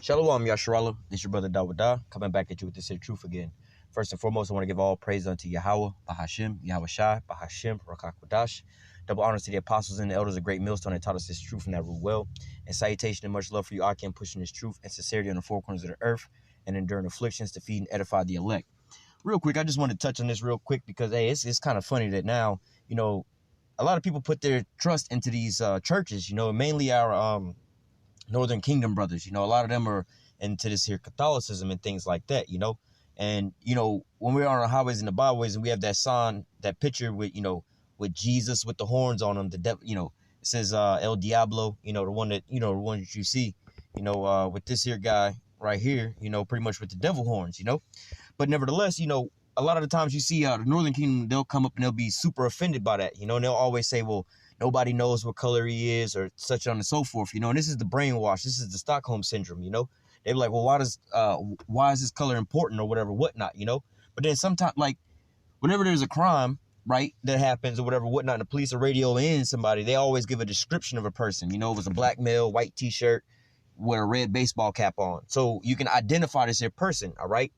Shalom, Yasharallah. This your brother Dawada, coming back at you with this here truth again. First and foremost, I want to give all praise unto Yahweh, Bahashim, Yahweh Shai, Bahashim, Rakakwadash. Double honors to the apostles and the elders of Great Millstone that taught us this truth and that rule well. And salutation and much love for you, Akim, pushing this truth and sincerity on the four corners of the earth and enduring afflictions to feed and edify the elect. Real quick, I just want to touch on this real quick because, hey, it's kind of funny that now, a lot of people put their trust into these churches, mainly our Northern Kingdom brothers. A lot of them are into this here Catholicism and things like that, And, when we're on the highways and the byways and we have that sign, that picture with, with Jesus with the horns on him, the devil, it says El Diablo, the one that you see, with this here guy right here, pretty much with the devil horns, But nevertheless, a lot of the times you see the Northern Kingdom, they'll come up and they'll be super offended by that, and they'll always say, well, nobody knows what color he is or such on and so forth, and this is the brainwash. This is the Stockholm syndrome, They're like, well, why is this color important or whatever, whatnot, But then sometimes, like, whenever there's a crime, right, that happens or whatever, whatnot, and the police are radioing in somebody, they always give a description of a person. It was a black male, white T-shirt with a red baseball cap on. So you can identify this here person, all right?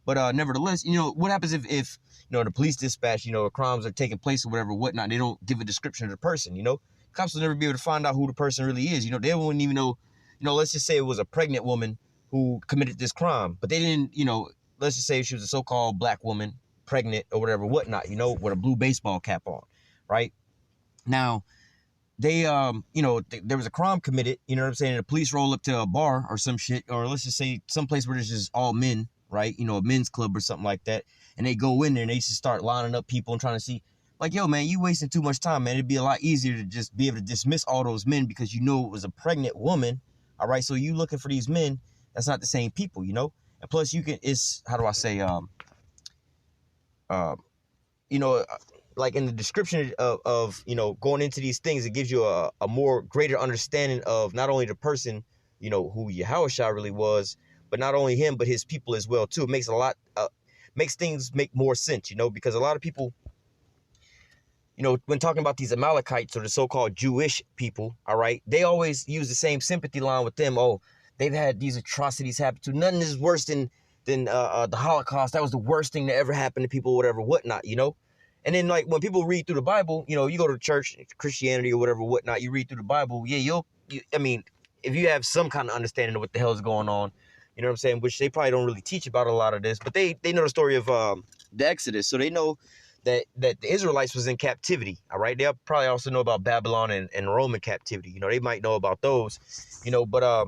But nevertheless, what happens if the police dispatch, crimes are taking place or whatever, whatnot, they don't give a description of the person, Cops will never be able to find out who the person really is. They wouldn't even know, let's just say it was a pregnant woman who committed this crime, but they didn't, let's just say she was a so-called black woman, pregnant or whatever, whatnot, with a blue baseball cap on, right? Now, they, there was a crime committed, and the police roll up to a bar or some shit, or let's just say someplace where there's just all men, right? A men's club or something like that. And they go in there and they just start lining up people and trying to see, like, yo, man, you wasting too much time, man. It'd be a lot easier to just be able to dismiss all those men because it was a pregnant woman, all right? So you looking for these men, that's not the same people, And plus how do I say, like in the description of going into these things, it gives you a more greater understanding of not only the person, who Yahushua really was, but not only him, but his people as well, too. It makes makes things make more sense, because a lot of people, when talking about these Amalekites or the so-called Jewish people, all right, they always use the same sympathy line with them. Oh, they've had these atrocities happen to. Nothing is worse than the Holocaust. That was the worst thing that ever happened to people, whatever, whatnot, And then, like, when people read through the Bible, you go to church, Christianity or whatever, whatnot, you read through the Bible, yeah, if you have some kind of understanding of what the hell is going on, you know what I'm saying, which they probably don't really teach about a lot of this, but they know the story of the Exodus, so they know that the Israelites was in captivity, all right? They'll probably also know about Babylon and Roman captivity, they might know about those, but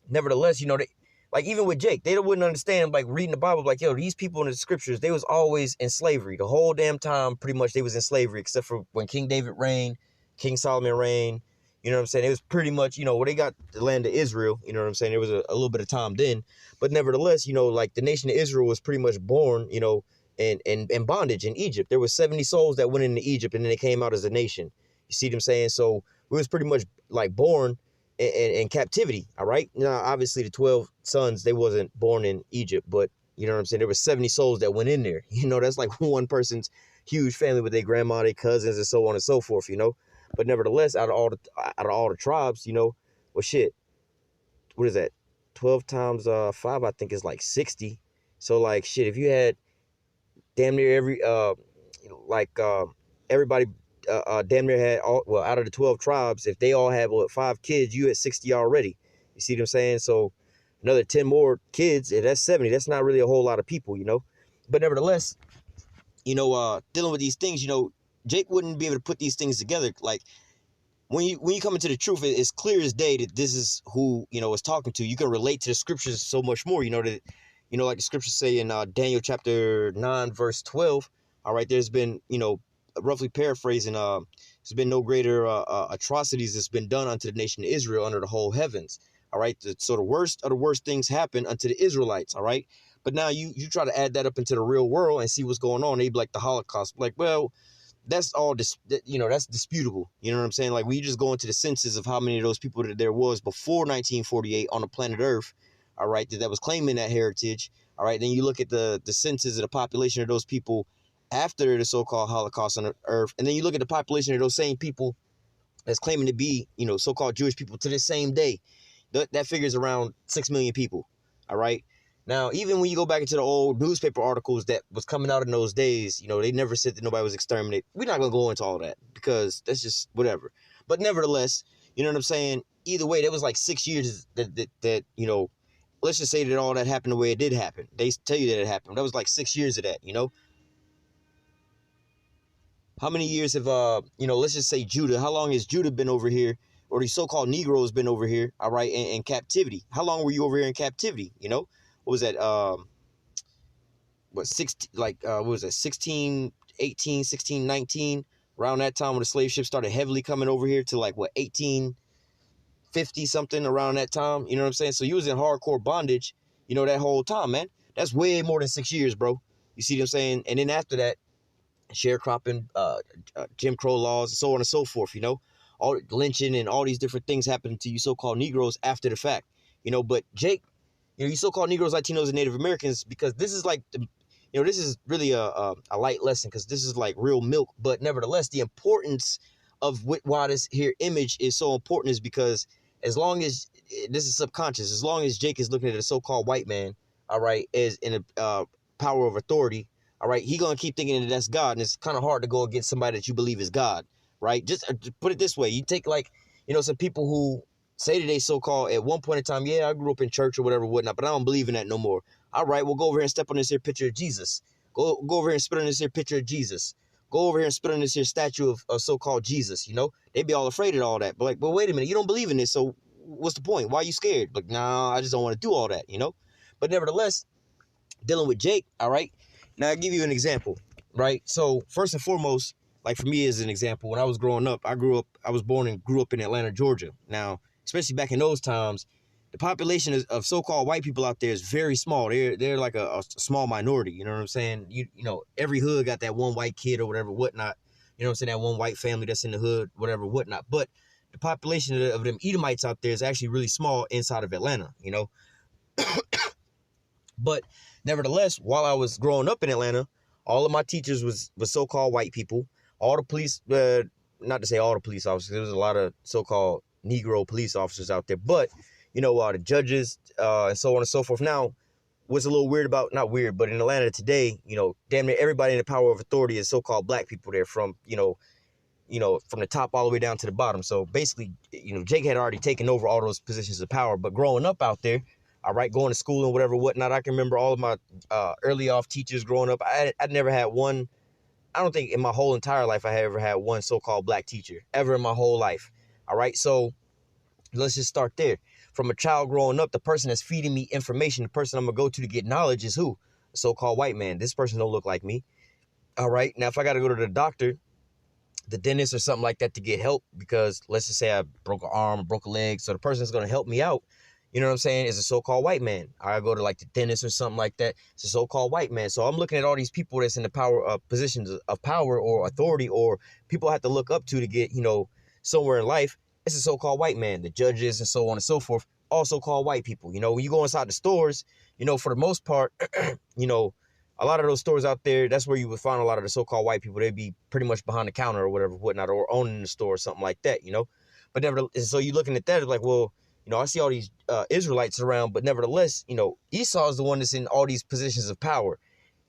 nevertheless, they, like, even with Jake, they wouldn't understand, like, reading the Bible, like, yo, these people in the scriptures, they was always in slavery. The whole damn time, pretty much, they was in slavery, except for when King David reigned, King Solomon reigned, you know what I'm saying? It was pretty much, where they got the land of Israel, you know what I'm saying? There was a little bit of time then. But nevertheless, like, the nation of Israel was pretty much born, in bondage in Egypt. There was 70 souls that went into Egypt, and then they came out as a nation. You see what I'm saying? So we was pretty much, like, born in captivity, all right? Now, obviously, the 12 sons, they wasn't born in Egypt, but, you know what I'm saying? There were 70 souls that went in there. That's like one person's huge family with their grandma, their cousins, and so on and so forth, But nevertheless, out of all the tribes, well, shit, what is that? 12 times 5, I think, is like 60. So, like, shit, if you had damn near everybody damn near had out of the 12 tribes, if they all had 5 kids, you had 60 already. You see what I'm saying? So another 10 more kids, that's 70. That's not really a whole lot of people, But nevertheless, dealing with these things, Jake wouldn't be able to put these things together. Like, when you come into the truth, it's clear as day that this is who, is talking to. You can relate to the scriptures so much more, that, like the scriptures say in Daniel chapter 9, verse 12. All right, there's been, roughly paraphrasing, there's been no greater atrocities that's been done unto the nation of Israel under the whole heavens. All right, so the worst of the worst things happen unto the Israelites. All right, but now you try to add that up into the real world and see what's going on. They'd be like the Holocaust, like, well, that's all that's disputable. You know what I'm saying? Like, when you just go into the census of how many of those people that there was before 1948 on the planet Earth, all right, that was claiming that heritage. All right, then you look at the census of the population of those people after the so-called Holocaust on Earth, and then you look at the population of those same people that's claiming to be, so-called Jewish people to this same day. That figures around 6 million people. All right. Now, even when you go back into the old newspaper articles that was coming out in those days, they never said that nobody was exterminated. We're not going to go into all that because that's just whatever. But nevertheless, you know what I'm saying? Either way, that was like 6 years that let's just say that all that happened the way it did happen. They tell you that it happened. That was like 6 years of that, How many years have, let's just say Judah. How long has Judah been over here, or the so-called Negroes been over here, all right, in captivity? How long were you over here in captivity, What was that, what was that, 16, 18, 16, 19, around that time when the slave ships started heavily coming over here to 1850 something, around that time, you know what I'm saying? So you was in hardcore bondage, that whole time, man. That's way more than 6 years, bro. You see what I'm saying? And then after that, sharecropping, Jim Crow laws, and so on and so forth, all lynching and all these different things happening to you so-called Negroes after the fact, but Jake, you so-called Negroes, Latinos, and Native Americans, because this is like, this is really a light lesson, because this is like real milk, but nevertheless, the importance of why this here image is so important is because as long as, this is subconscious, as long as Jake is looking at a so-called white man, all right, as in a power of authority, all right, he going to keep thinking that that's God, and it's kind of hard to go against somebody that you believe is God, right? Just put it this way. You take some people who say that they so-called at one point in time, yeah, I grew up in church or whatever, whatnot, but I don't believe in that no more. All right, well, go over here and step on this here picture of Jesus. Go over here and spit on this here picture of Jesus. Go over here and spit on this here statue of so-called Jesus, They'd be all afraid of all that. But wait a minute, you don't believe in this, so what's the point? Why are you scared? Nah, I just don't want to do all that, But nevertheless, dealing with Jake, all right? Now, I'll give you an example, right? So, first and foremost, for me as an example, when I was growing up, I was born and grew up in Atlanta, Georgia. Now, especially back in those times, the population of so-called white people out there is very small. They're like a small minority, you know what I'm saying? Every hood got that one white kid or whatever, whatnot. You know what I'm saying? That one white family that's in the hood, whatever, whatnot. But the population of them Edomites out there is actually really small inside of Atlanta, But nevertheless, while I was growing up in Atlanta, all of my teachers was so-called white people. All the police, not to say all the police officers, there was a lot of so-called Negro police officers out there. But, the judges and so on and so forth. Now, what's a little weird about, not weird, but in Atlanta today, damn near everybody in the power of authority is so-called black people there from, from the top all the way down to the bottom. So basically, Jake had already taken over all those positions of power. But growing up out there, all right, going to school and whatever, whatnot, I can remember all of my early off teachers growing up. I never had one, I don't think in my whole entire life I had ever had one so-called black teacher, ever in my whole life. All right, so let's just start there. From a child growing up, the person that's feeding me information, the person I'm going to go to get knowledge is who? A so-called white man. This person don't look like me. All right, now if I got to go to the doctor, the dentist or something like that to get help, because let's just say I broke an arm or broke a leg, so the person that's going to help me out, you know what I'm saying, is a so-called white man. I go to the dentist or something like that. It's a so-called white man. So I'm looking at all these people that's in the power positions of power or authority, or people I have to look up to get, somewhere in life. It's a so-called white man. The judges and so on and so forth, all so-called white people. When you go inside the stores, for the most part, a lot of those stores out there, that's where you would find a lot of the so-called white people. They'd be pretty much behind the counter or whatever, whatnot, or owning the store or something like that, But nevertheless, so you're looking at that, it's well, I see all these Israelites around, but nevertheless, Esau is the one that's in all these positions of power.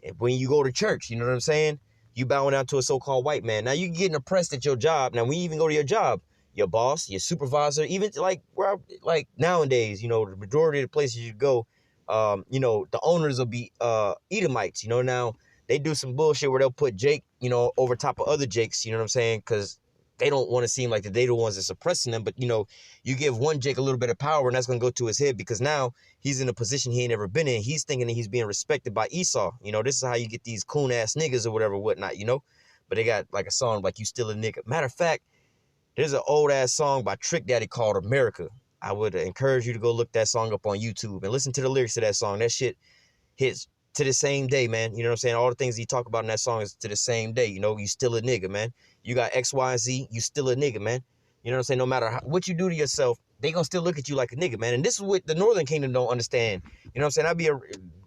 And when you go to church, you know what I'm saying? You bowing down to a so-called white man. Now you getting oppressed at your job. Now when you even go to your job, your boss, your supervisor, even nowadays, the majority of the places you go, the owners will be Edomites. Now they do some bullshit where they'll put Jake, over top of other Jakes. You know what I'm saying? Because they don't want to seem like that they the ones that's suppressing them. But, you give one Jake a little bit of power and that's going to go to his head, because now he's in a position he ain't ever been in. He's thinking that he's being respected by Esau. This is how you get these coon ass niggas or whatever, whatnot, But they got a song like "You Still a Nigga." Matter of fact, there's an old ass song by Trick Daddy called "America." I would encourage you to go look that song up on YouTube and listen to the lyrics to that song. That shit hits to the same day, man. You know what I'm saying? All the things he talk about in that song is to the same day. You still a nigga, man. You got X, Y, and Z. You still a nigga, man. You know what I'm saying? No matter what you do to yourself, they gonna still look at you like a nigga, man. And this is what the Northern Kingdom don't understand. You know what I'm saying?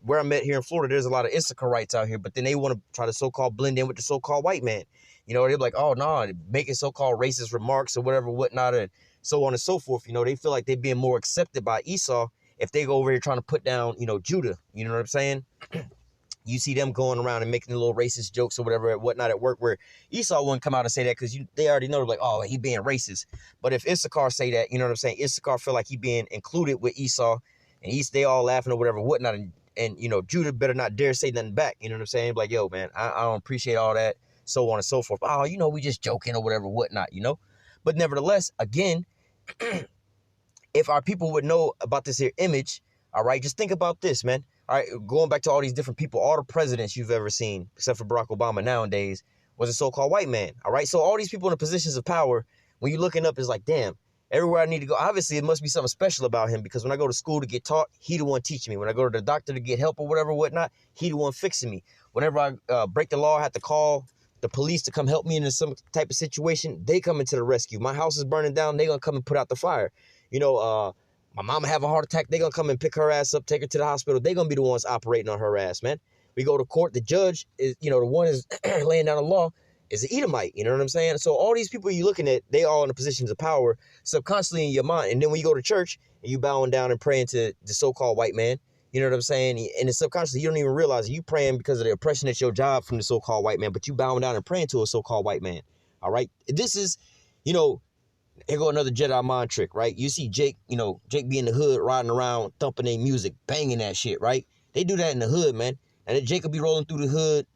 Where I'm at here in Florida, there's a lot of Issacharites out here, but then they want to try to so-called blend in with the so-called white man. They're like, oh, no, making so-called racist remarks or whatever, whatnot, and so on and so forth. You know, they feel like they're being more accepted by Esau if they go over here trying to put down, you know, Judah. You know what I'm saying? You see them going around and making little racist jokes or whatever and whatnot at work, where Esau wouldn't come out and say that because they already know, like, oh, he being racist. But if Issachar say that, you know what I'm saying, Issachar feel like he being included with Esau, and they all laughing or whatever, whatnot, and you know, Judah better not dare say nothing back. You know what I'm saying? Like, yo, man, I don't appreciate all that, so on and so forth. Oh, you know, we just joking or whatever, whatnot, you know. But nevertheless, again, if our people would know about this here image, all right, just think about this, man. All right, going back to all these different people, all the presidents you've ever seen, except for Barack Obama nowadays, was a so-called white man. All right, so all these people in the positions of power, when you're looking up, it's like, damn, everywhere I need to go, obviously it must be something special about him, because when I go to school to get taught, he the one teaching me. When I go to the doctor to get help or whatever, whatnot, he the one fixing me. Whenever I break the law, I have to call the police to come help me in some type of situation, they come into the rescue. My house is burning down, they gonna come and put out the fire. You know, my mama have a heart attack, they gonna come and pick her ass up, take her to the hospital. They gonna be the ones operating on her ass, man. We go to court, the judge is, you know, the one is laying down the law is an Edomite, you know what I'm saying? So all these people you're looking at, they all in the positions of power subconsciously in your mind. And then when you go to church and you bowing down and praying to the so-called white man, you know what I'm saying? And it's subconsciously, you don't even realize you praying because of the oppression at your job from the so-called white man, but you bowing down and praying to a so-called white man. All right. This is, you know, here go another Jedi mind trick, right? You see Jake, you know, Jake be in the hood riding around, thumping their music, banging that shit, right? They do that in the hood, man. And then Jake will be rolling through the hood,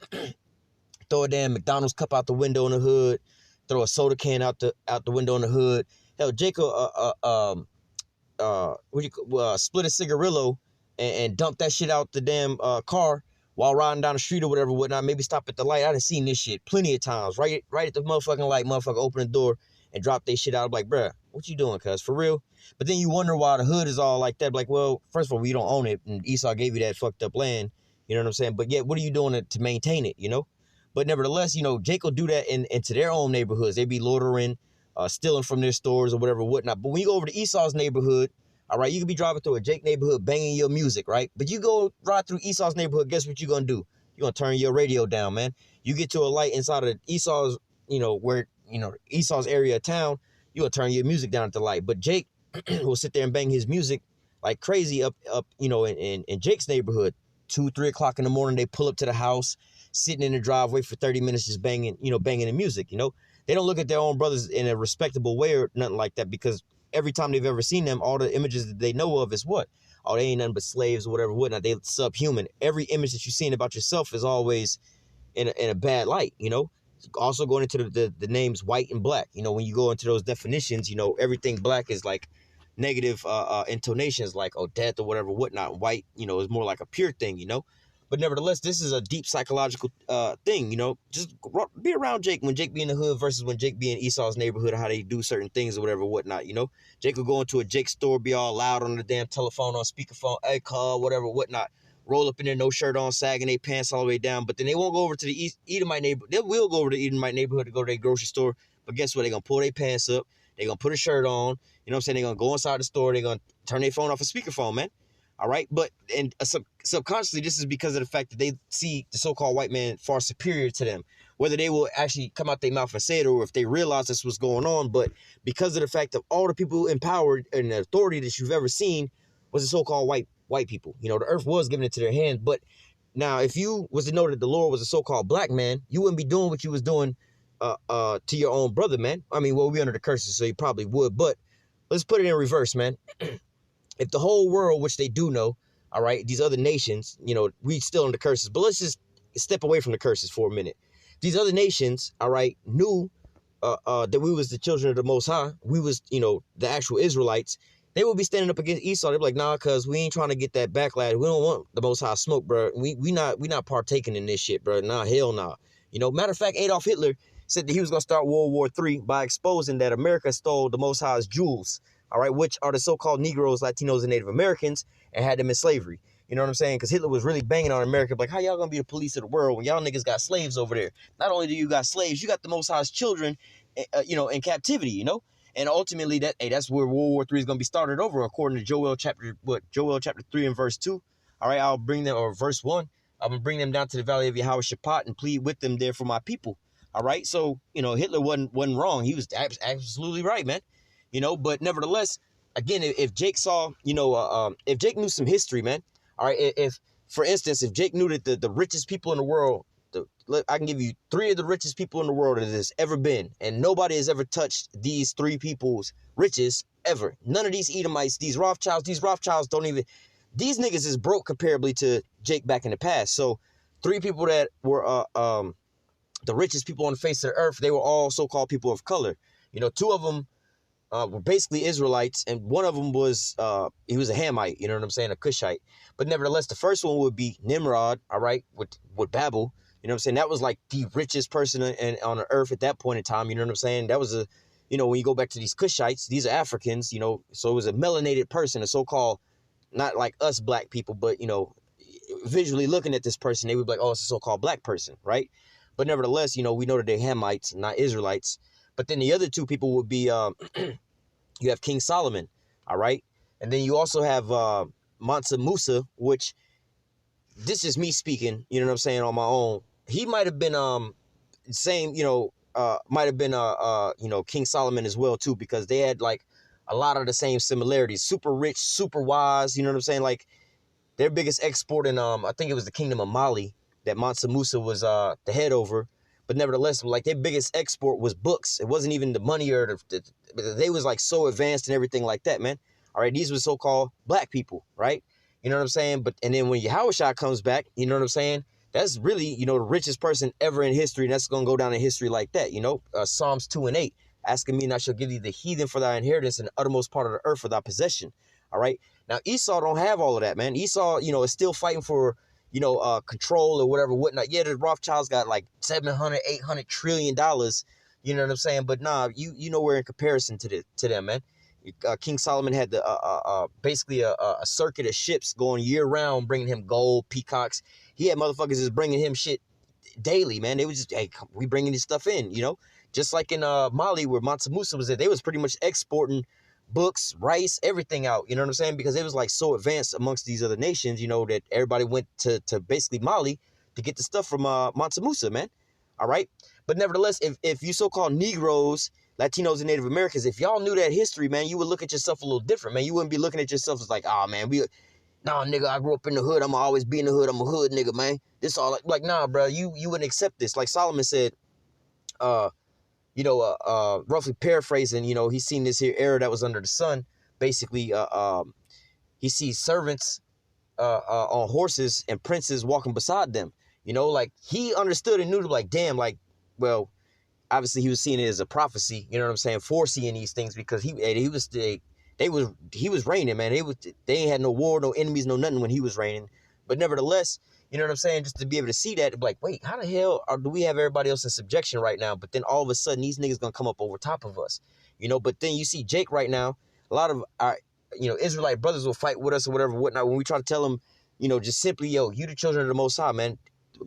throw a damn McDonald's cup out the window in the hood, throw a soda can out the window in the hood. Hell, Jake will split a cigarillo and dump that shit out the damn car while riding down the street or whatever, whatnot. Maybe stop at the light. I done seen this shit plenty of times. Right at the motherfucking light, motherfucker open the door and drop they shit out. I'm like, bruh, what you doing, cuz? For real? But then you wonder why the hood is all like that. Like, well, first of all, we don't own it, and Esau gave you that fucked up land. You know what I'm saying? But yet, what are you doing to maintain it, you know? But nevertheless, you know, Jake will do that into their own neighborhoods. They be loitering, stealing from their stores or whatever, whatnot. But when you go over to Esau's neighborhood, all right, you could be driving through a Jake neighborhood banging your music, right? But you go ride through Esau's neighborhood, guess what you're going to do? You're going to turn your radio down, man. You get to a light inside of Esau's, you know, where, you know, Esau's area of town, you're going to turn your music down at the light. But Jake will sit there and bang his music like crazy up you know, in Jake's neighborhood. 2, 3 o'clock in the morning, they pull up to the house, sitting in the driveway for 30 minutes just banging, you know, banging the music, you know. They don't look at their own brothers in a respectable way or nothing like that, because every time they've ever seen them, all the images that they know of is what? Oh, they ain't nothing but slaves or whatever, whatnot. They subhuman. Every image that you've seen about yourself is always in a bad light, you know. Also going into the names white and black, you know, when you go into those definitions, you know, everything black is like negative intonations, like, oh, death or whatever, whatnot. White, you know, is more like a pure thing, you know. But nevertheless, this is a deep psychological thing, you know. Just be around Jake when Jake be in the hood versus when Jake be in Esau's neighborhood, how they do certain things or whatever, whatnot, you know. Jake will go into a Jake store, be all loud on the damn telephone, on speakerphone, hey, call, whatever, whatnot. Roll up in there, no shirt on, sagging their pants all the way down. But then they won't go over to the Edomite neighborhood. They will go over to the Edomite neighborhood to go to their grocery store. But guess what? They're going to pull their pants up. They're going to put a shirt on. You know what I'm saying? They're going to go inside the store. They're going to turn their phone off a speakerphone, man. All right. But and subconsciously, this is because of the fact that they see the so-called white man far superior to them. Whether they will actually come out their mouth and say it, or if they realize this was going on. But because of the fact of all the people in power and the authority that you've ever seen was the so-called white people. You know, the earth was given into their hands. But now, if you was to know that the Lord was a so-called black man, you wouldn't be doing what you was doing to your own brother, man. I mean, well, we under the curses, so you probably would. But let's put it in reverse, man. If the whole world, which they do know, all right, these other nations, you know, we still under curses. But let's just step away from the curses for a minute. These other nations, all right, knew that we was the children of the Most High. We was, you know, the actual Israelites. They would be standing up against Esau. They'd be like, nah, cuz we ain't trying to get that backlash. We don't want the Most High smoke, bro. We not partaking in this shit, bro. Nah, hell nah. You know, matter of fact, Adolf Hitler said that he was going to start World War III by exposing that America stole the Most High's jewels, all right, which are the so-called Negroes, Latinos, and Native Americans, and had them in slavery. You know what I'm saying? Because Hitler was really banging on America, like, how y'all going to be the police of the world when y'all niggas got slaves over there? Not only do you got slaves, you got the Most High's children, you know, in captivity, you know? And ultimately, that's where World War III is going to be started over, according to Joel chapter 3 and verse 2. All right, I'll bring them, or verse 1. I'm going to bring them down to the valley of Yahweh Shaphat and plead with them there for my people. All right, so, you know, Hitler wasn't wrong. He was absolutely right, man. you know. But nevertheless, again, if Jake saw, if Jake knew some history, man, all right, if for instance, if Jake knew that the richest people in the world, I can give you 3 of the richest people in the world that has ever been, and nobody has ever touched these 3 people's riches ever. None of these Edomites, these Rothschilds don't even, these niggas is broke comparably to Jake back in the past. So 3 people that were the richest people on the face of the earth, they were all so-called people of color. 2 of them were basically Israelites, and one of them was, he was a Hamite, you know what I'm saying, a Cushite. But nevertheless, the first one would be Nimrod, all right, with Babel. You know what I'm saying? That was like the richest person on the earth at that point in time. You know what I'm saying? That was when you go back to these Cushites, these are Africans, so it was a melanated person, a so-called, not like us black people, but, visually looking at this person, they would be like, oh, it's a so-called black person, right? But nevertheless, we know that they're Hamites, not Israelites. But then the other 2 people would be, you have King Solomon, all right? And then you also have Mansa Musa, which, this is me speaking, you know what I'm saying, on my own. He might have been might have been King Solomon as well too, because they had like a lot of the same similarities. Super rich, super wise, you know what I'm saying? Like their biggest export in I think it was the kingdom of Mali that Mansa Musa was the head over. But nevertheless, like their biggest export was books. It wasn't even the money or they was like so advanced and everything like that, man. All right, these were so-called black people, right? You know what I'm saying? And then when Yahushua comes back, you know what I'm saying? That's really, the richest person ever in history. And that's going to go down in history like that, Psalms 2:8, asking me and I shall give thee the heathen for thy inheritance and the uttermost part of the earth for thy possession. All right. Now, Esau don't have all of that, man. Esau, is still fighting for, control or whatever, whatnot. Yeah, the Rothschilds got like $700, $800 trillion. You know what I'm saying? But nah, we're in comparison to them, man. King Solomon had basically a circuit of ships going year round, bringing him gold, peacocks. He had motherfuckers just bringing him shit daily, man. They was just, hey, we bringing this stuff in, just like in Mali where Mansa Musa was there. They was pretty much exporting books, rice, everything out. You know what I'm saying? Because it was like so advanced amongst these other nations, that everybody went to basically Mali to get the stuff from Mansa Musa, man. All right. But nevertheless, if you so-called Negroes, Latinos, and Native Americans, if y'all knew that history, man, you would look at yourself a little different, man. You wouldn't be looking at yourself as like, oh, man, nah, nigga, I grew up in the hood. I'm always be in the hood. I'm a hood nigga, man. This all like nah, bro, you wouldn't accept this. Like Solomon said, roughly paraphrasing, he's seen this here era that was under the sun. Basically, he sees servants on horses and princes walking beside them. Like he understood and knew, like, damn, like, well, obviously he was seeing it as a prophecy, you know what I'm saying, foreseeing these things, because he was reigning, man. They ain't had no war, no enemies, no nothing when he was reigning. But nevertheless, you know what I'm saying, just to be able to see that, like, wait, how the hell do we have everybody else in subjection right now? But then all of a sudden these niggas gonna come up over top of us, but then you see Jake right now, a lot of our Israelite brothers will fight with us or whatever, whatnot, when we try to tell them, just simply, yo, you the children of the Most High, man.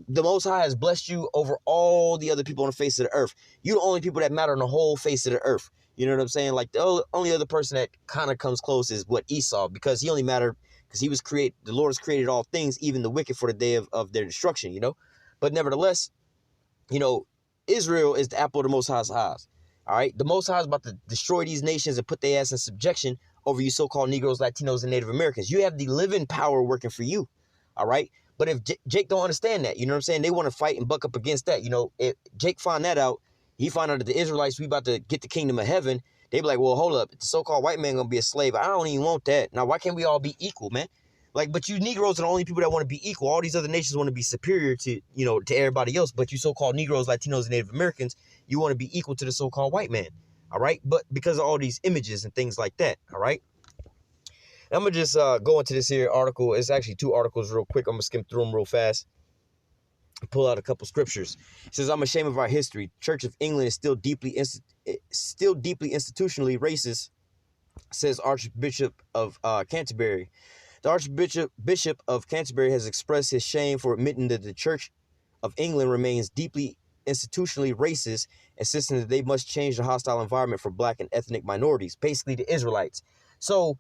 The Most High has blessed you over all the other people on the face of the earth. You the only people that matter on the whole face of the earth. You know what I'm saying? Like the only other person that kind of comes close is Esau, because he only mattered because he was the Lord has created all things, even the wicked, for the day of their destruction, But nevertheless, Israel is the apple of the Most High's eyes. All right. The Most High is about to destroy these nations and put their ass in subjection over you so-called Negroes, Latinos, and Native Americans. You have the living power working for you. All right. But if Jake don't understand that, you know what I'm saying? They want to fight and buck up against that. If Jake find that out, he find out that the Israelites, we about to get the kingdom of heaven. They be like, well, hold up. The so-called white man going to be a slave. I don't even want that. Now, why can't we all be equal, man? Like, but you Negroes are the only people that want to be equal. All these other nations want to be superior to, to everybody else. But you so-called Negroes, Latinos, and Native Americans, you want to be equal to the so-called white man. All right. But because of all these images and things like that. All right. I'm going to just go into this here article. It's actually 2 articles real quick. I'm going to skim through them real fast. Pull out a couple scriptures. It says, I'm ashamed of our history. Church of England is still deeply institutionally racist, says Archbishop of Canterbury. The Archbishop of Canterbury has expressed his shame for admitting that the Church of England remains deeply institutionally racist, insisting that they must change the hostile environment for black and ethnic minorities, basically the Israelites. So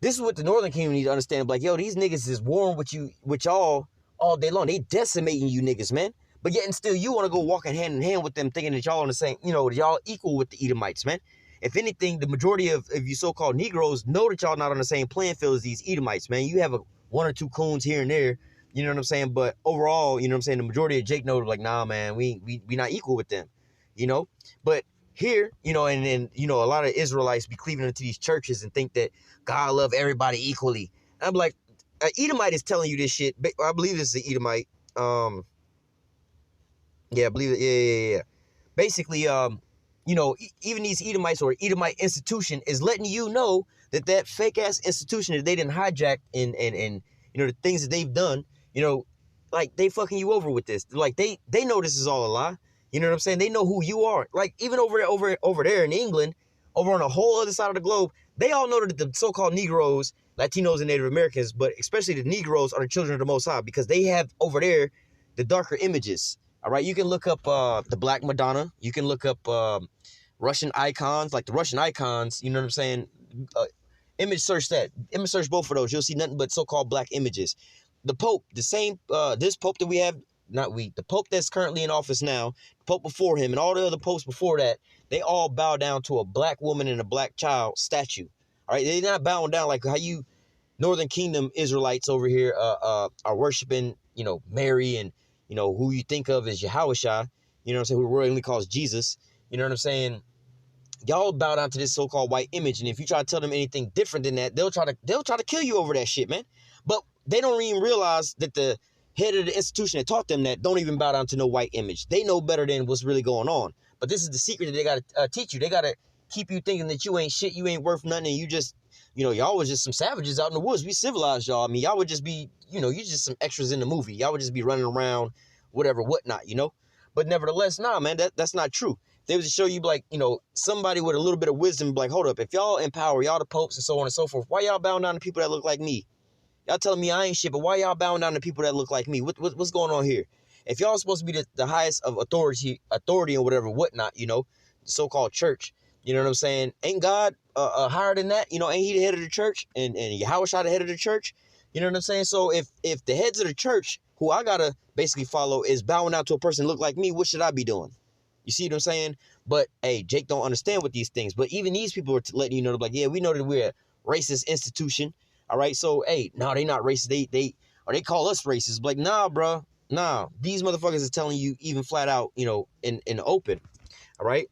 this is what the Northern Kingdom need to understand. Like, yo, these niggas is warring with y'all all day long. They decimating you niggas, man. But yet and still you want to go walking hand in hand with them, thinking that y'all on the same, y'all equal with the Edomites, man. If anything, the majority of you so-called Negroes know that y'all not on the same playing field as these Edomites, man. You have one or two coons here and there, you know what I'm saying? But overall, you know what I'm saying, the majority of Jake know, like, nah, man, we not equal with them, you know? But here, you know, and you know, a lot of Israelites be cleaving into these churches and think that God love everybody equally. And I'm like, Edomite is telling you this shit. I believe this is an Edomite. Yeah, I believe it. Yeah. Basically, you know, even these Edomites or Edomite institution is letting you know that fake ass institution that they didn't hijack and you know, the things that they've done, you know, like they fucking you over with this. Like they know this is all a lie. You know what I'm saying? They know who you are. Like even over there in England, over on the whole other side of the globe, they all know that the so-called Negroes, Latinos, and Native Americans, but especially the Negroes, are the children of the Most High because they have over there the darker images. All right, you can look up the Black Madonna. You can look up Russian icons, like the Russian icons. You know what I'm saying? Image search that. Image search both of those. You'll see nothing but so-called black images. The Pope, the same, this Pope that we have, the Pope that's currently in office now, the Pope before him, and all the other popes before that, they all bow down to a black woman and a black child statue. All right, they're not bowing down like how you Northern Kingdom Israelites over here are worshiping, you know, Mary and, you know, who you think of as Yahushua, you know what I'm saying, who royally calls Jesus, you know what I'm saying? Y'all bow down to this so-called white image, and if you try to tell them anything different than that, they'll try to kill you over that shit, man. But they don't even realize that the head of the institution that taught them that don't even bow down to no white image. They know better than what's really going on. But this is the secret that they got to teach you. They got to keep you thinking that you ain't shit, you ain't worth nothing, and you just, you know, y'all was just some savages out in the woods. We civilized y'all. I mean, y'all would just be, you know, you just some extras in the movie. Y'all would just be running around, whatever, whatnot, you know? But nevertheless, nah, man, that's not true. They would show you, like, you know, somebody with a little bit of wisdom, like, hold up, if y'all in power, y'all the popes and so on and so forth, why y'all bowing down to people that look like me? Y'all telling me I ain't shit, but why y'all bowing down to people that look like me? What's going on here? If y'all supposed to be the highest of authority and whatever, whatnot, you know, the so-called church, you know what I'm saying? Ain't God higher than that? You know, ain't he the head of the church? And Yahushua the head of the church? You know what I'm saying? So if the heads of the church, who I gotta basically follow, is bowing out to a person that look like me, what should I be doing? You see what I'm saying? But, hey, Jake don't understand with these things. But even these people are letting you know, like, yeah, we know that we're a racist institution. All right? So, hey, no, they not racist. They call us racist. But like, nah, bro. Nah. These motherfuckers is telling you even flat out, you know, in the open. All right?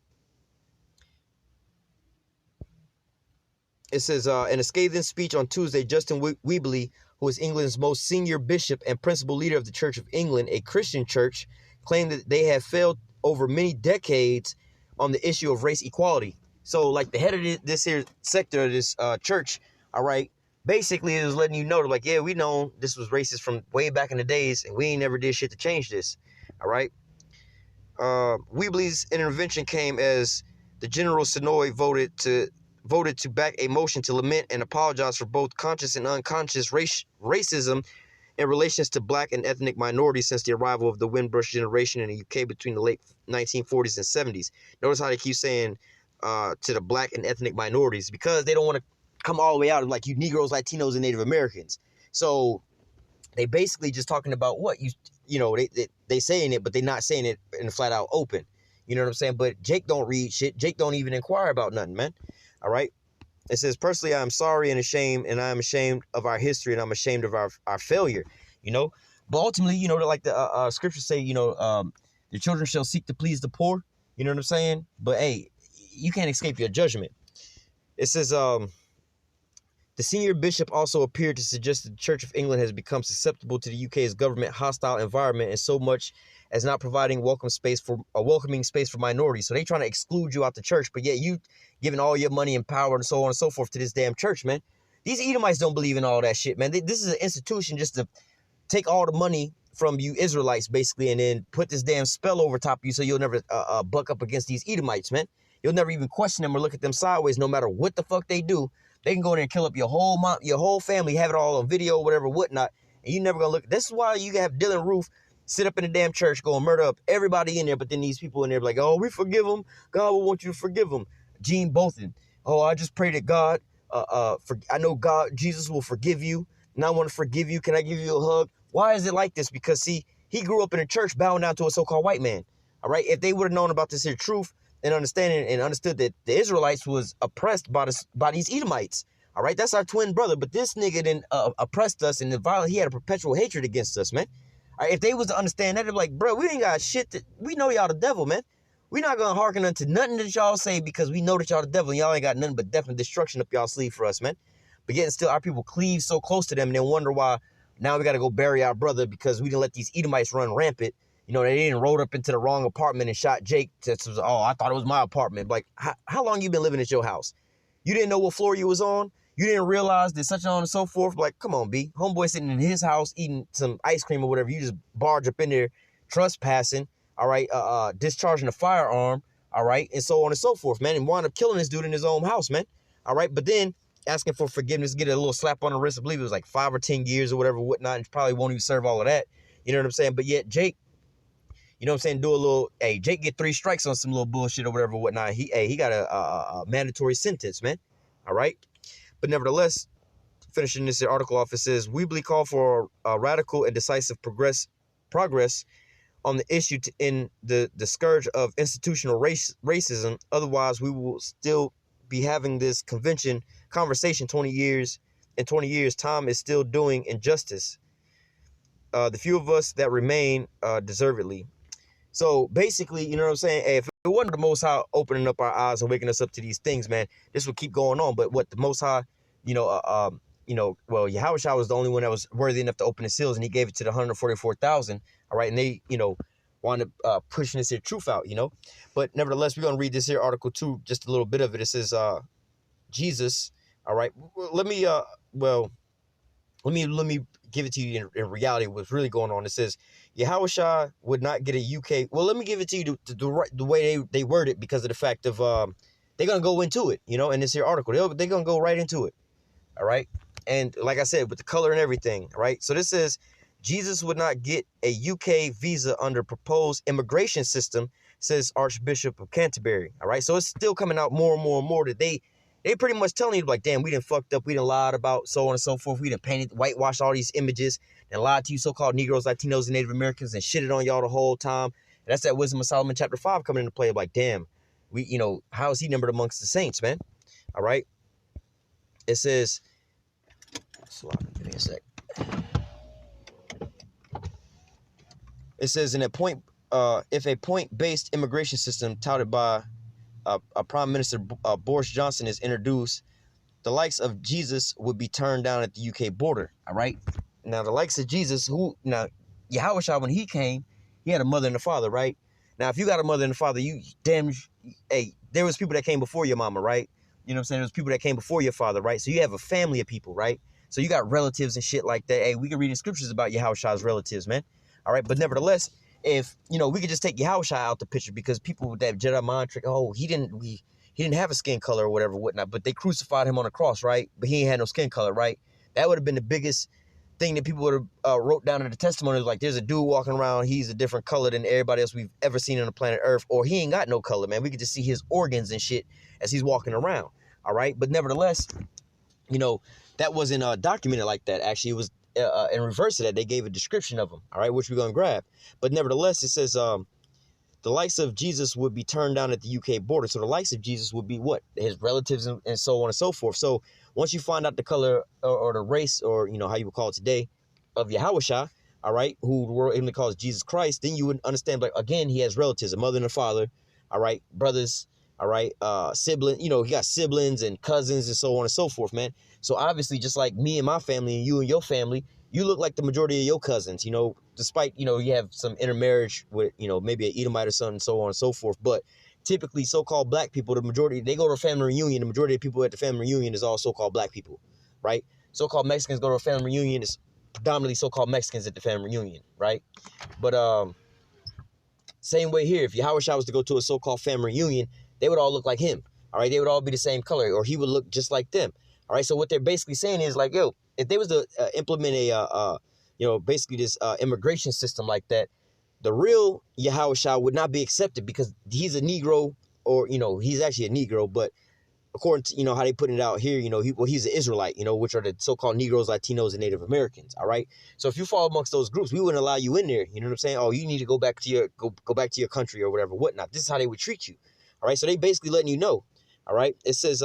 It says, in a scathing speech on Tuesday, Justin Weebly, who is England's most senior bishop and principal leader of the Church of England, a Christian church, claimed that they have failed over many decades on the issue of race equality. So, like, the head of this here sector of this church, all right, basically is letting you know, like, yeah, we know this was racist from way back in the days, and we ain't never did shit to change this, all right? Weebly's intervention came as the General Synod voted to back a motion to lament and apologize for both conscious and unconscious racism in relations to black and ethnic minorities since the arrival of the Windrush generation in the UK between the late 1940s and 70s. Notice how they keep saying to the black and ethnic minorities, because they don't want to come all the way out of, like, you Negroes, Latinos, and Native Americans. So they basically just talking about what you know, they saying it, but they not saying it in the flat out open. You know what I'm saying? But Jake don't read shit. Jake don't even inquire about nothing, man. All right. It says, personally, I am sorry and ashamed, and I am ashamed of our history, and I'm ashamed of our failure, you know. But ultimately, you know, like the scriptures say, you know, the children shall seek to please the poor. You know what I'm saying? But, hey, you can't escape your judgment. It says, the senior bishop also appeared to suggest that the Church of England has become susceptible to the UK's government hostile environment in so much as not providing welcoming space for minorities. So they trying to exclude you out the church, but yet you giving all your money and power and so on and so forth to this damn church, man. These Edomites don't believe in all that shit, man. This is an institution just to take all the money from you Israelites, basically, and then put this damn spell over top of you so you'll never buck up against these Edomites, man. You'll never even question them or look at them sideways, no matter what the fuck they do. They can go in there and kill up your whole mom, your whole family, have it all on video, whatever, whatnot, and you never gonna look. This is why you have Dylan Roof sit up in the damn church, go and murder up everybody in there, but then these people in there be like, oh, we forgive them. God will want you to forgive them. Gene Bolton, oh, I just pray that God, I know God, Jesus will forgive you, and I want to forgive you. Can I give you a hug? Why is it like this? Because, see, he grew up in a church bowing down to a so-called white man, all right? If they would have known about this here truth, and understood that the Israelites was oppressed by these Edomites. All right, that's our twin brother, but this nigga then oppressed us, and he had a perpetual hatred against us, man. All right, if they was to understand that, they'd be like, bro, we ain't got shit. We know y'all the devil, man. We not gonna hearken unto nothing that y'all say because we know that y'all the devil and y'all ain't got nothing but death and destruction up y'all sleeve for us, man. But yet still our people cleave so close to them and then wonder why now we gotta go bury our brother because we didn't let these Edomites run rampant. You know, they didn't roll up into the wrong apartment and shot Jake. Oh, I thought it was my apartment. Like, how long you been living at your house? You didn't know what floor you was on? You didn't realize that such on and so forth? Like, come on, B. Homeboy sitting in his house eating some ice cream or whatever. You just barge up in there trespassing, all right, discharging a firearm, all right, and so on and so forth, man, and wind up killing this dude in his own house, man, all right, but then asking for forgiveness, get a little slap on the wrist. I believe it was like 5 or 10 years or whatever, whatnot, and probably won't even serve all of that, you know what I'm saying? But yet Jake, you know what I'm saying, do a little, hey, Jake get 3 strikes on some little bullshit or whatever, whatnot. He got a mandatory sentence, man, all right? But nevertheless, finishing this article off, it says, we believe call for a radical and decisive progress on the issue to end the scourge of institutional racism. Otherwise, we will still be having this conversation 20 years. In 20 years, time is still doing injustice. The few of us that remain deservedly. So basically, you know what I'm saying? Hey, if it wasn't the Most High opening up our eyes and waking us up to these things, man, this would keep going on. But what the Most High, well, Yahushua was the only one that was worthy enough to open the seals, and he gave it to the 144,000. All right, and they, wanted pushing this here truth out, But nevertheless, we're gonna read this here article 2, just a little bit of it. It says, Jesus. All right, let me give it to you in reality what's really going on. It says Yahushua would not get a UK. Well, let me give it to you the way they word it, because of the fact of they're gonna go into it, in this here article. They're gonna go right into it. All right, and like I said, with the color and everything. Right, so this says Jesus would not get a UK visa under proposed immigration system, says Archbishop of Canterbury. All right, so it's still coming out more and more and more that they pretty much telling you, like, damn, we done fucked up, we done lied about so on and so forth, we done painted, whitewashed all these images, and lied to you so-called Negroes, Latinos, and Native Americans, and shitted on y'all the whole time. And that's that Wisdom of Solomon chapter 5 coming into play. Like, damn, how is he numbered amongst the saints, man? All right. It says, give me a sec. It says if a point-based immigration system touted by Prime Minister Boris Johnson is introduced, the likes of Jesus would be turned down at the UK border. All right. Now, the likes of Jesus, Yahushua, when he came, he had a mother and a father, right? Now, if you got a mother and a father, there was people that came before your mama, right? You know what I'm saying? There was people that came before your father, right? So you have a family of people, right? So you got relatives and shit like that. Hey, we can read the scriptures about Yahushua's relatives, man. All right. But nevertheless, if, we could just take Yahushua out the picture, because people with that Jedi mind trick, he didn't have a skin color or whatever, whatnot, but they crucified him on the cross, right? But he ain't had no skin color, right? That would have been the biggest thing that people would have wrote down in the testimony. Like, there's a dude walking around, he's a different color than everybody else we've ever seen on the planet Earth, or he ain't got no color, man. We could just see his organs and shit as he's walking around, all right? But nevertheless, that wasn't documented like that. Actually, it was in reverse of that. They gave a description of him, all right, which we're going to grab. But nevertheless, it says the likes of Jesus would be turned down at the UK border. So the likes of Jesus would be what? His relatives and so on and so forth. So once you find out the color or the race, or, how you would call it today, of Yahushua, all right, who the world even calls Jesus Christ, then you would understand, like, again, he has relatives, a mother and a father, all right, brothers, all right, siblings, he got siblings and cousins and so on and so forth, man. So obviously, just like me and my family and you and your family, you look like the majority of your cousins, despite, you have some intermarriage with, maybe an Edomite or something, so on and so forth. But typically, so-called black people, the majority, they go to a family reunion. The majority of people at the family reunion is all so-called black people, right? So-called Mexicans go to a family reunion. It's predominantly so-called Mexicans at the family reunion, right? But same way here. If Yahushua was to go to a so-called family reunion, they would all look like him, all right? They would all be the same color, or he would look just like them, all right? So what they're basically saying is, like, yo, if they was to implement basically this immigration system like that, the real Yahushua would not be accepted, because he's a Negro, or, he's actually a Negro, but according to, how they put it out here, he's an Israelite, which are the so-called Negroes, Latinos, and Native Americans, all right? So if you fall amongst those groups, we wouldn't allow you in there, you know what I'm saying? Oh, you need to go back to your country or whatever, whatnot. This is how they would treat you, All right, so they basically letting you know. All right, it says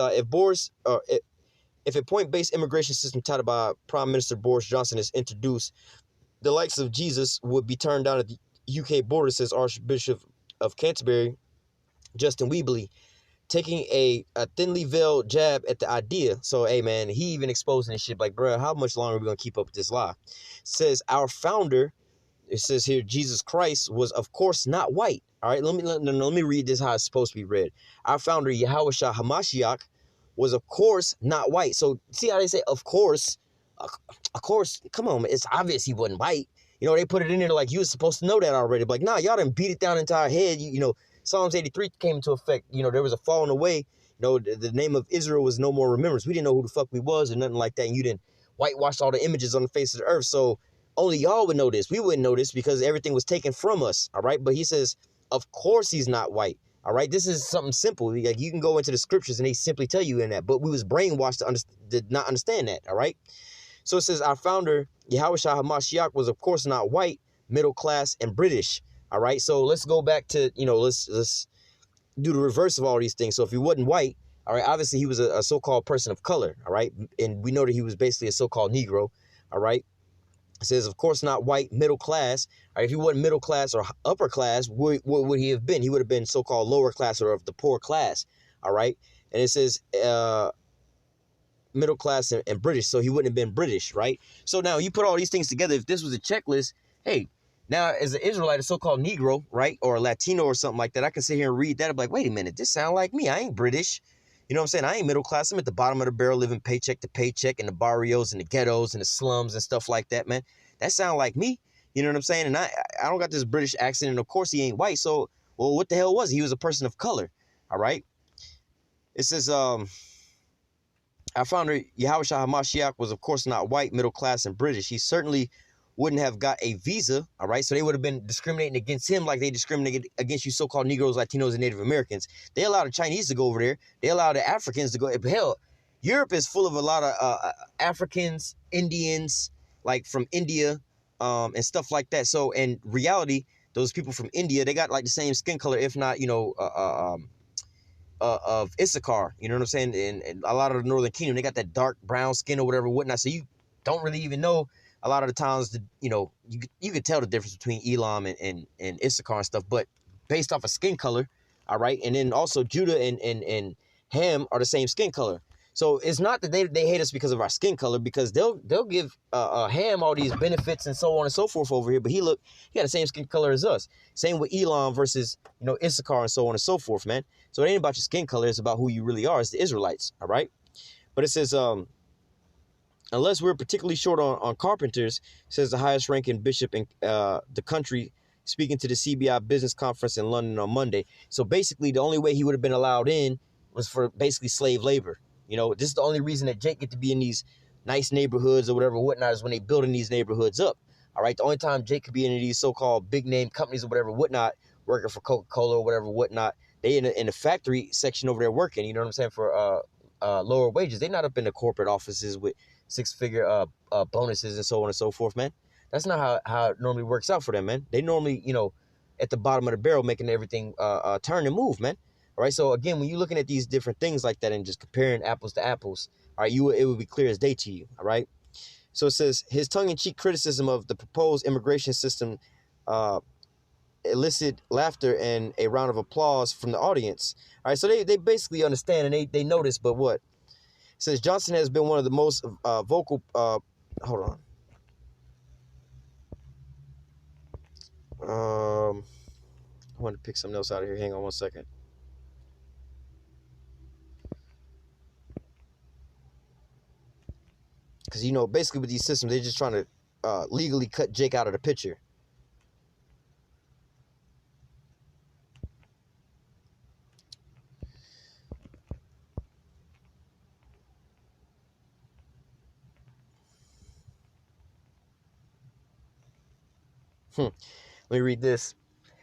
if a point-based immigration system touted by Prime Minister Boris Johnson is introduced, the likes of Jesus would be turned down at the UK border, says Archbishop of Canterbury, Justin Weebly, taking a thinly veiled jab at the idea. So, hey, man, he even exposing this shit like, bro, how much longer are we going to keep up with this lie? Says our founder, it says here, Jesus Christ was, of course, not white. All right, let me read this how it's supposed to be read. Our founder, Yahushua HaMashiach, was, of course, not white. So, see how they say, of course, come on, man. It's obvious he wasn't white. You know, they put it in there like you was supposed to know that already. But like, nah, y'all done beat it down into our head. You know, Psalms 83 came into effect. You know, there was a falling away. You know, the name of Israel was no more remembrance. We didn't know who the fuck we was or nothing like that. And you didn't whitewash all the images on the face of the earth. So only y'all would know this. We wouldn't know this because everything was taken from us. All right. But he says, of course he's not white. All right. This is something simple. Like you can go into the scriptures and they simply tell you in that. But we was brainwashed did not understand that. All right. So it says our founder, Yahushua HaMashiach, was, of course, not white, middle class, and British. All right. So let's go back to, you know, let's do the reverse of all these things. So if he wasn't white, all right, obviously he was a so-called person of color. All right. And we know that he was basically a so-called Negro. All right. It says, of course, not white, middle class. All right, if he wasn't middle class or upper class, what would he have been? He would have been so-called lower class or of the poor class. All right. And it says middle class and British. So he wouldn't have been British. Right. So now you put all these things together. If this was a checklist, hey, now as an Israelite, a so-called Negro, right, or a Latino or something like that, I can sit here and read that and be like, wait a minute, this sound like me. I ain't British. You know what I'm saying? I ain't middle class. I'm at the bottom of the barrel living paycheck to paycheck in the barrios and the ghettos and the slums and stuff like that, man. That sound like me. You know what I'm saying? And I don't got this British accent. And of course he ain't white. So, well, what the hell was he? He was a person of color. All right. It says, our founder, Yahushua HaMashiach, was, of course, not white, middle class, and British. He certainly wouldn't have got a visa, all right? So they would have been discriminating against him like they discriminated against you so-called Negroes, Latinos, and Native Americans. They allowed the Chinese to go over there. They allowed the Africans to go. Hell, Europe is full of a lot of Africans, Indians, like from India, and stuff like that. So in reality, those people from India, they got like the same skin color, if not, you know, of Issachar, you know what I'm saying? And a lot of the Northern Kingdom, they got that dark brown skin or whatever, whatnot. So you don't really even know a lot of the times, you know, you could tell the difference between Elam and Issachar and stuff, but based off of skin color, all right? And then also Judah and Ham are the same skin color. So it's not that they hate us because of our skin color, because they'll give Ham all these benefits and so on and so forth over here, but he got the same skin color as us. Same with Elam versus, you know, Issachar and so on and so forth, man. So it ain't about your skin color, it's about who you really are. It's the Israelites, all right? But it says, unless we're particularly short on carpenters, says the highest ranking bishop in the country, speaking to the CBI business conference in London on Monday. So basically, the only way he would have been allowed in was for basically slave labor. You know, this is the only reason that Jake get to be in these nice neighborhoods or whatever, whatnot, is when they building these neighborhoods up. All right, the only time Jake could be in these so-called big name companies or whatever, whatnot, working for Coca-Cola or whatever, whatnot, they in the factory section over there working. You know what I'm saying? For lower wages. They're not up in the corporate offices with six-figure bonuses and so on and so forth, man. That's not how it normally works out for them, man. They normally, you know, at the bottom of the barrel, making everything turn and move, man. All right, so again, when you're looking at these different things like that and just comparing apples to apples, all right, it would be clear as day to you, all right? So it says, his tongue-in-cheek criticism of the proposed immigration system elicited laughter and a round of applause from the audience. All right, so they basically understand and they notice, but what? It says, Johnson has been one of the most vocal, hold on. I want to pick something else out of here. Hang on one second. Because, you know, basically with these systems, they're just trying to legally cut Jake out of the picture. Let me read this.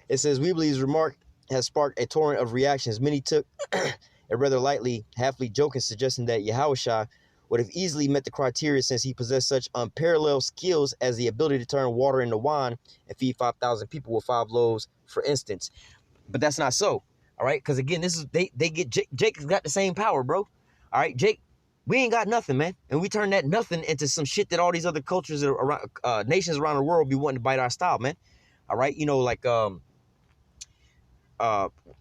It says, Weebly's remark has sparked a torrent of reactions. Many took it rather lightly, halfly joking, suggesting that Yahushua would have easily met the criteria since he possessed such unparalleled skills as the ability to turn water into wine and feed 5,000 people with 5 loaves, for instance. But that's not so. All right, because again, this is they get Jake has got the same power, bro. All right, Jake, we ain't got nothing, man, and we turn that nothing into some shit that all these other cultures around, nations around the world be wanting to bite our style, man. All right, you know, like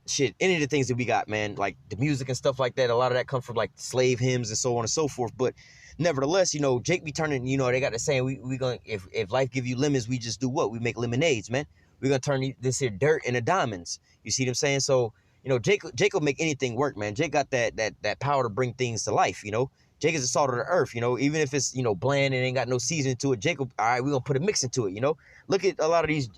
shit, any of the things that we got, man, like the music and stuff like that. A lot of that comes from like slave hymns and so on and so forth. But nevertheless, you know, Jake be turning. You know, they got the saying, we gonna if life give you lemons, we just do what? We make lemonades, man. We're gonna turn this here dirt into diamonds. You see what I'm saying? So, you know, Jake will make anything work, man. Jake got that power to bring things to life, you know. Jake is the salt of the earth, you know. Even if it's, you know, bland and ain't got no seasoning to it, Jake will, all right, we're going to put a mix into it, you know. Look at a lot of these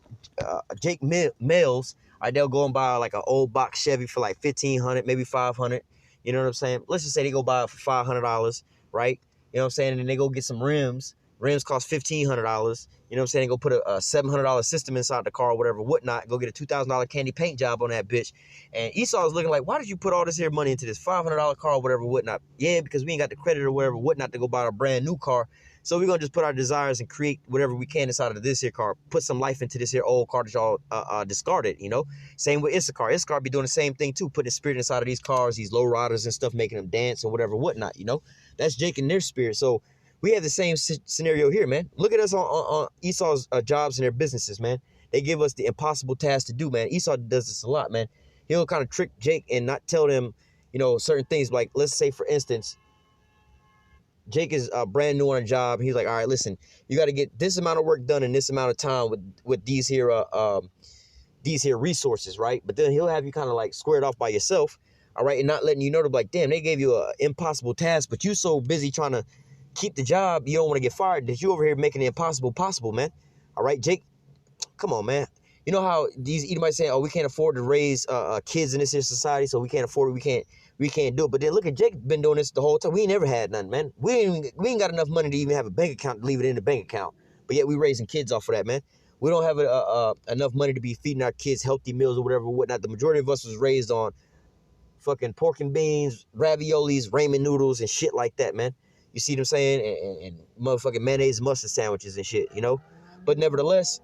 Jake males. All right, they'll go and buy like an old box Chevy for like $1,500, maybe $500. You know what I'm saying? Let's just say they go buy it for $500, right? You know what I'm saying? And then they go get some rims. Rims cost $1,500. You know what I'm saying? They go put a $700 system inside the car or whatever, whatnot. Go get a $2,000 candy paint job on that bitch. And Esau is looking like, why did you put all this here money into this $500 car or whatever, whatnot? Yeah, because we ain't got the credit or whatever, whatnot to go buy a brand new car. So we're going to just put our desires and create whatever we can inside of this here car. Put some life into this here old car that y'all discarded, you know? Same with Issachar. Issachar be doing the same thing too, putting the spirit inside of these cars, these low riders and stuff, making them dance and whatever, whatnot, you know? That's Jake and their spirit. So we have the same scenario here, man. Look at us on Esau's jobs and their businesses, man. They give us the impossible task to do, man. Esau does this a lot, man. He'll kind of trick Jake and not tell them, you know, certain things. Like, let's say, for instance, Jake is brand new on a job. He's like, all right, listen, you got to get this amount of work done in this amount of time with these here resources, right? But then he'll have you kind of like squared off by yourself, all right, and not letting you know to like, damn, they gave you an impossible task, but you so busy trying to keep the job, you don't want to get fired, that you over here making the impossible possible, man. All right, Jake, come on, man. You know how these Edomites say, oh, we can't afford to raise kids in this here society, so we can't afford it, we can't do it. But then look at Jake been doing this the whole time. We ain't never had nothing, man. We ain't got enough money to even have a bank account to leave it in the bank account. But yet we raising kids off of that, man. We don't have enough money to be feeding our kids healthy meals or whatever, whatnot. The majority of us was raised on fucking pork and beans, raviolis, ramen noodles, and shit like that, man. You see what I'm saying? And motherfucking mayonnaise and mustard sandwiches and shit, you know? But nevertheless,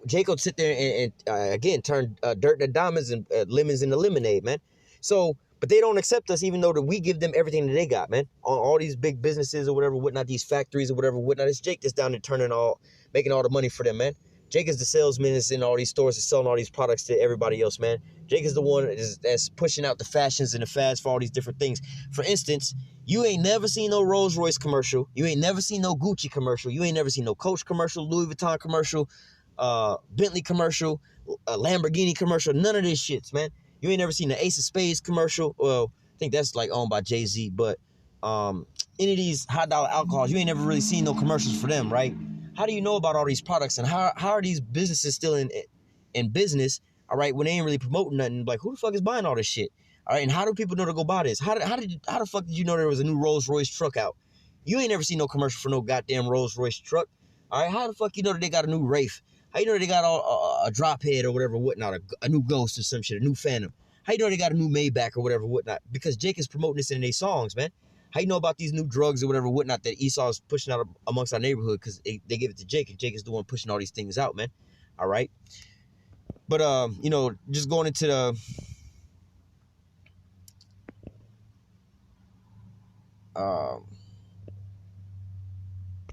Jake will sit there and again, turn dirt into diamonds and lemons into lemonade, man. So, but they don't accept us even though that we give them everything that they got, man. All these big businesses or whatever, whatnot, these factories or whatever, whatnot. It's Jake that's down there making all the money for them, man. Jake is the salesman that's in all these stores and selling all these products to everybody else, man. Jake is the one that's pushing out the fashions and the fads for all these different things. For instance, you ain't never seen no Rolls Royce commercial. You ain't never seen no Gucci commercial. You ain't never seen no Coach commercial, Louis Vuitton commercial, Bentley commercial, Lamborghini commercial. None of this shits, man. You ain't never seen the Ace of Spades commercial. Well, I think that's like owned by Jay-Z, but any of these high dollar alcohols, you ain't never really seen no commercials for them, right? How do you know about all these products and how are these businesses still in business, all right, when they ain't really promoting nothing? Like, who the fuck is buying all this shit? All right, and how do people know to go buy this? How the fuck did you know there was a new Rolls Royce truck out? You ain't never seen no commercial for no goddamn Rolls Royce truck. All right, how the fuck you know that they got a new Wraith? How you know they got a drop head or whatever, whatnot, a new Ghost or some shit, a new Phantom? How you know they got a new Maybach or whatever, whatnot? Because Jake is promoting this in their songs, man. How you know about these new drugs or whatever, whatnot, that Esau is pushing out amongst our neighborhood? Because they give it to Jake, and Jake is the one pushing all these things out, man. All right? But, you know, just going into the...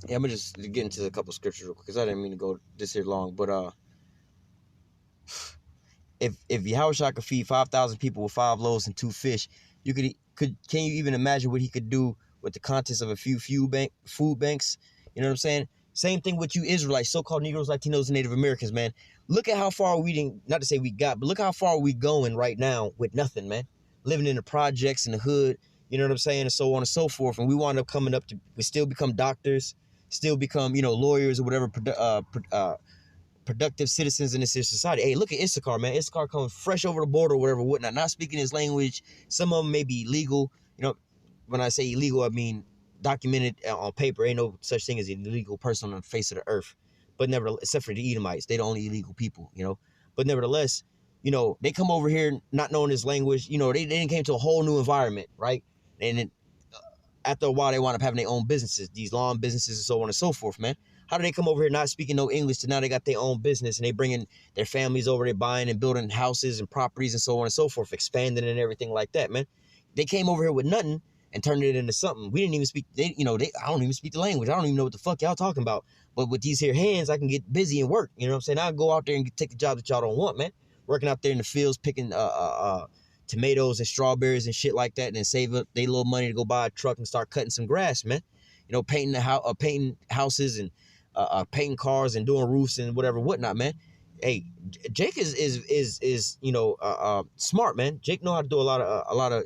yeah, I'm going to just get into a couple scriptures real quick, because I didn't mean to go this here long. But if Yahushua could feed 5,000 people with 5 loaves and 2 fish, can you even imagine what he could do with the contents of a few food banks? You know what I'm saying? Same thing with you Israelites, so-called Negroes, Latinos, and Native Americans, man. Look at how far not to say we got, but look how far we going right now with nothing, man. Living in the projects, in the hood, you know what I'm saying, and so on and so forth. And we wind up coming up we still become doctors, still become, you know, lawyers or whatever, productive citizens in this society. Hey, look at Issachar, man. Issachar comes fresh over the border or whatever, whatnot, not speaking his language. Some of them may be illegal. You know, when I say illegal, I mean documented on paper. Ain't no such thing as an illegal person on the face of the earth. But nevertheless, except for the Edomites, they the only illegal people, you know. But nevertheless, you know, they come over here not knowing this language. You know, they came to a whole new environment, right? And then after a while, they wind up having their own businesses, these lawn businesses and so on and so forth, man. How do they come over here not speaking no English to now they got their own business and they bringing their families over there buying and building houses and properties and so on and so forth, expanding and everything like that, man. They came over here with nothing and turned it into something. We didn't even speak, I don't even speak the language. I don't even know what the fuck y'all talking about. But with these here hands, I can get busy and work. You know what I'm saying? I'll go out there and take the job that y'all don't want, man. Working out there in the fields, picking tomatoes and strawberries and shit like that, and then save up their little money to go buy a truck and start cutting some grass, man. You know, painting painting houses and painting cars and doing roofs and whatever, whatnot, man. Hey, Jake is smart, man. Jake know how to do a lot of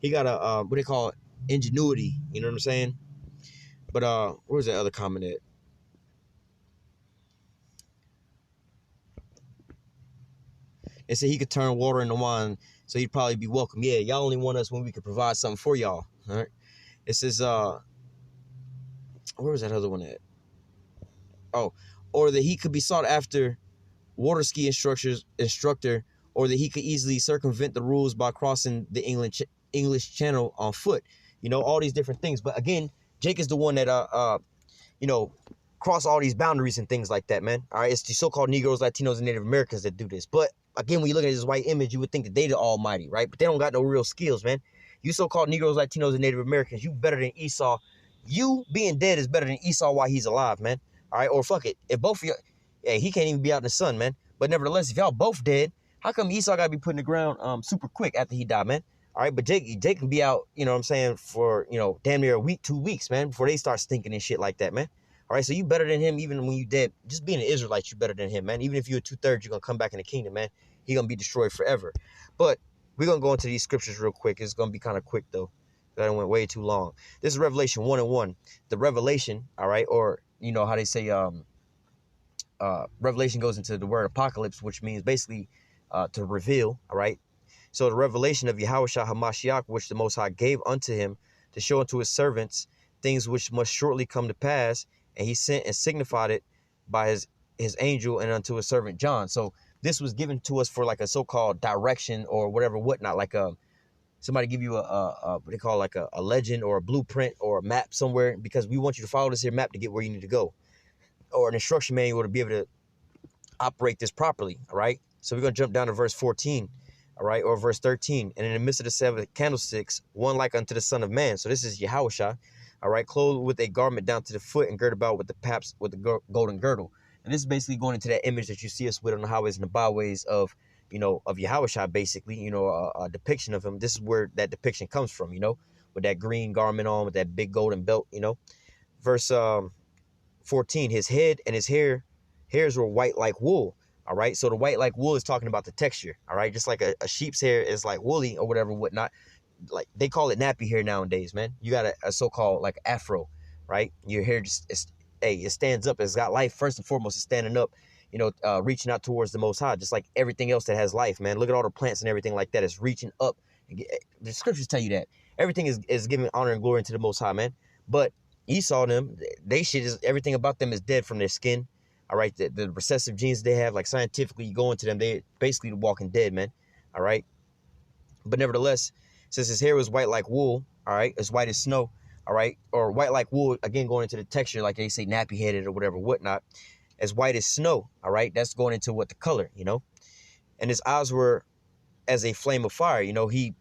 he got a what they call ingenuity. You know what I'm saying? But where's that other comment at? They said he could turn water into wine, so he'd probably be welcome. Yeah, y'all only want us when we could provide something for y'all. All right. It says where was that other one at? Oh, or that he could be sought after water ski instructor, or that he could easily circumvent the rules by crossing the English Channel on foot. You know, all these different things. But again, Jake is the one that cross all these boundaries and things like that, man. All right, it's the so-called Negroes, Latinos, and Native Americans that do this. But again, when you look at this white image, you would think that they the almighty, right? But they don't got no real skills, man. You so-called Negroes, Latinos, and Native Americans, you better than Esau. You being dead is better than Esau while he's alive, man. All right, or fuck it. If both of you, hey, he can't even be out in the sun, man. But nevertheless, if y'all both dead, how come Esau got to be put in the ground super quick after he died, man? All right, but Jake can be out, you know what I'm saying, for, damn near a week, 2 weeks, man, before they start stinking and shit like that, man. All right, so you better than him even when you dead. Just being an Israelite, you better than him, man. Even if you're 2/3, you're going to come back in the kingdom, man. He going to be destroyed forever. But we're going to go into these scriptures real quick. It's going to be kind of quick, though. That went way too long. This is Revelation 1:1. The revelation, all right, or, how they say, revelation goes into the word apocalypse, which means basically to reveal, all right? So the revelation of Yahushua HaMashiach, which the Most High gave unto him to show unto his servants things which must shortly come to pass, and he sent and signified it by his angel and unto his servant John. So this was given to us for like a so-called direction or whatever, whatnot, like somebody give you a what they call like a legend or a blueprint or a map somewhere, because we want you to follow this here map to get where you need to go, or an instruction manual to be able to operate this properly, all right? So we're going to jump down to verse 14, all right, or verse 13. And in the midst of the 7 candlesticks, one like unto the Son of Man. So this is Yahushua, all right, clothed with a garment down to the foot and girded about with the paps with the golden girdle. And this is basically going into that image that you see us with on the highways and the byways of, of Yahushua, basically, a depiction of him. This is where that depiction comes from, with that green garment on, with that big golden belt, Verse 14, his head and his hairs were white like wool. All right. So the white like wool is talking about the texture. All right. Just like a sheep's hair is like woolly or whatever, whatnot. Like they call it nappy hair nowadays, man. You got a so-called like afro, right? Your hair it stands up. It's got life. First and foremost, it's standing up, reaching out towards the Most High, just like everything else that has life, man. Look at all the plants and everything like that. It's reaching up. The scriptures tell you that everything is giving honor and glory to the Most High, man. But Esau, everything about them is dead from their skin. All right, the recessive genes they have, like scientifically, you go into them, they basically the walking dead, man. All right, but nevertheless, since his hair was white like wool, all right, as white as snow, all right, or white like wool, again going into the texture, like they say, nappy headed or whatever, whatnot, as white as snow, all right, that's going into what the color, and his eyes were as a flame of fire, he,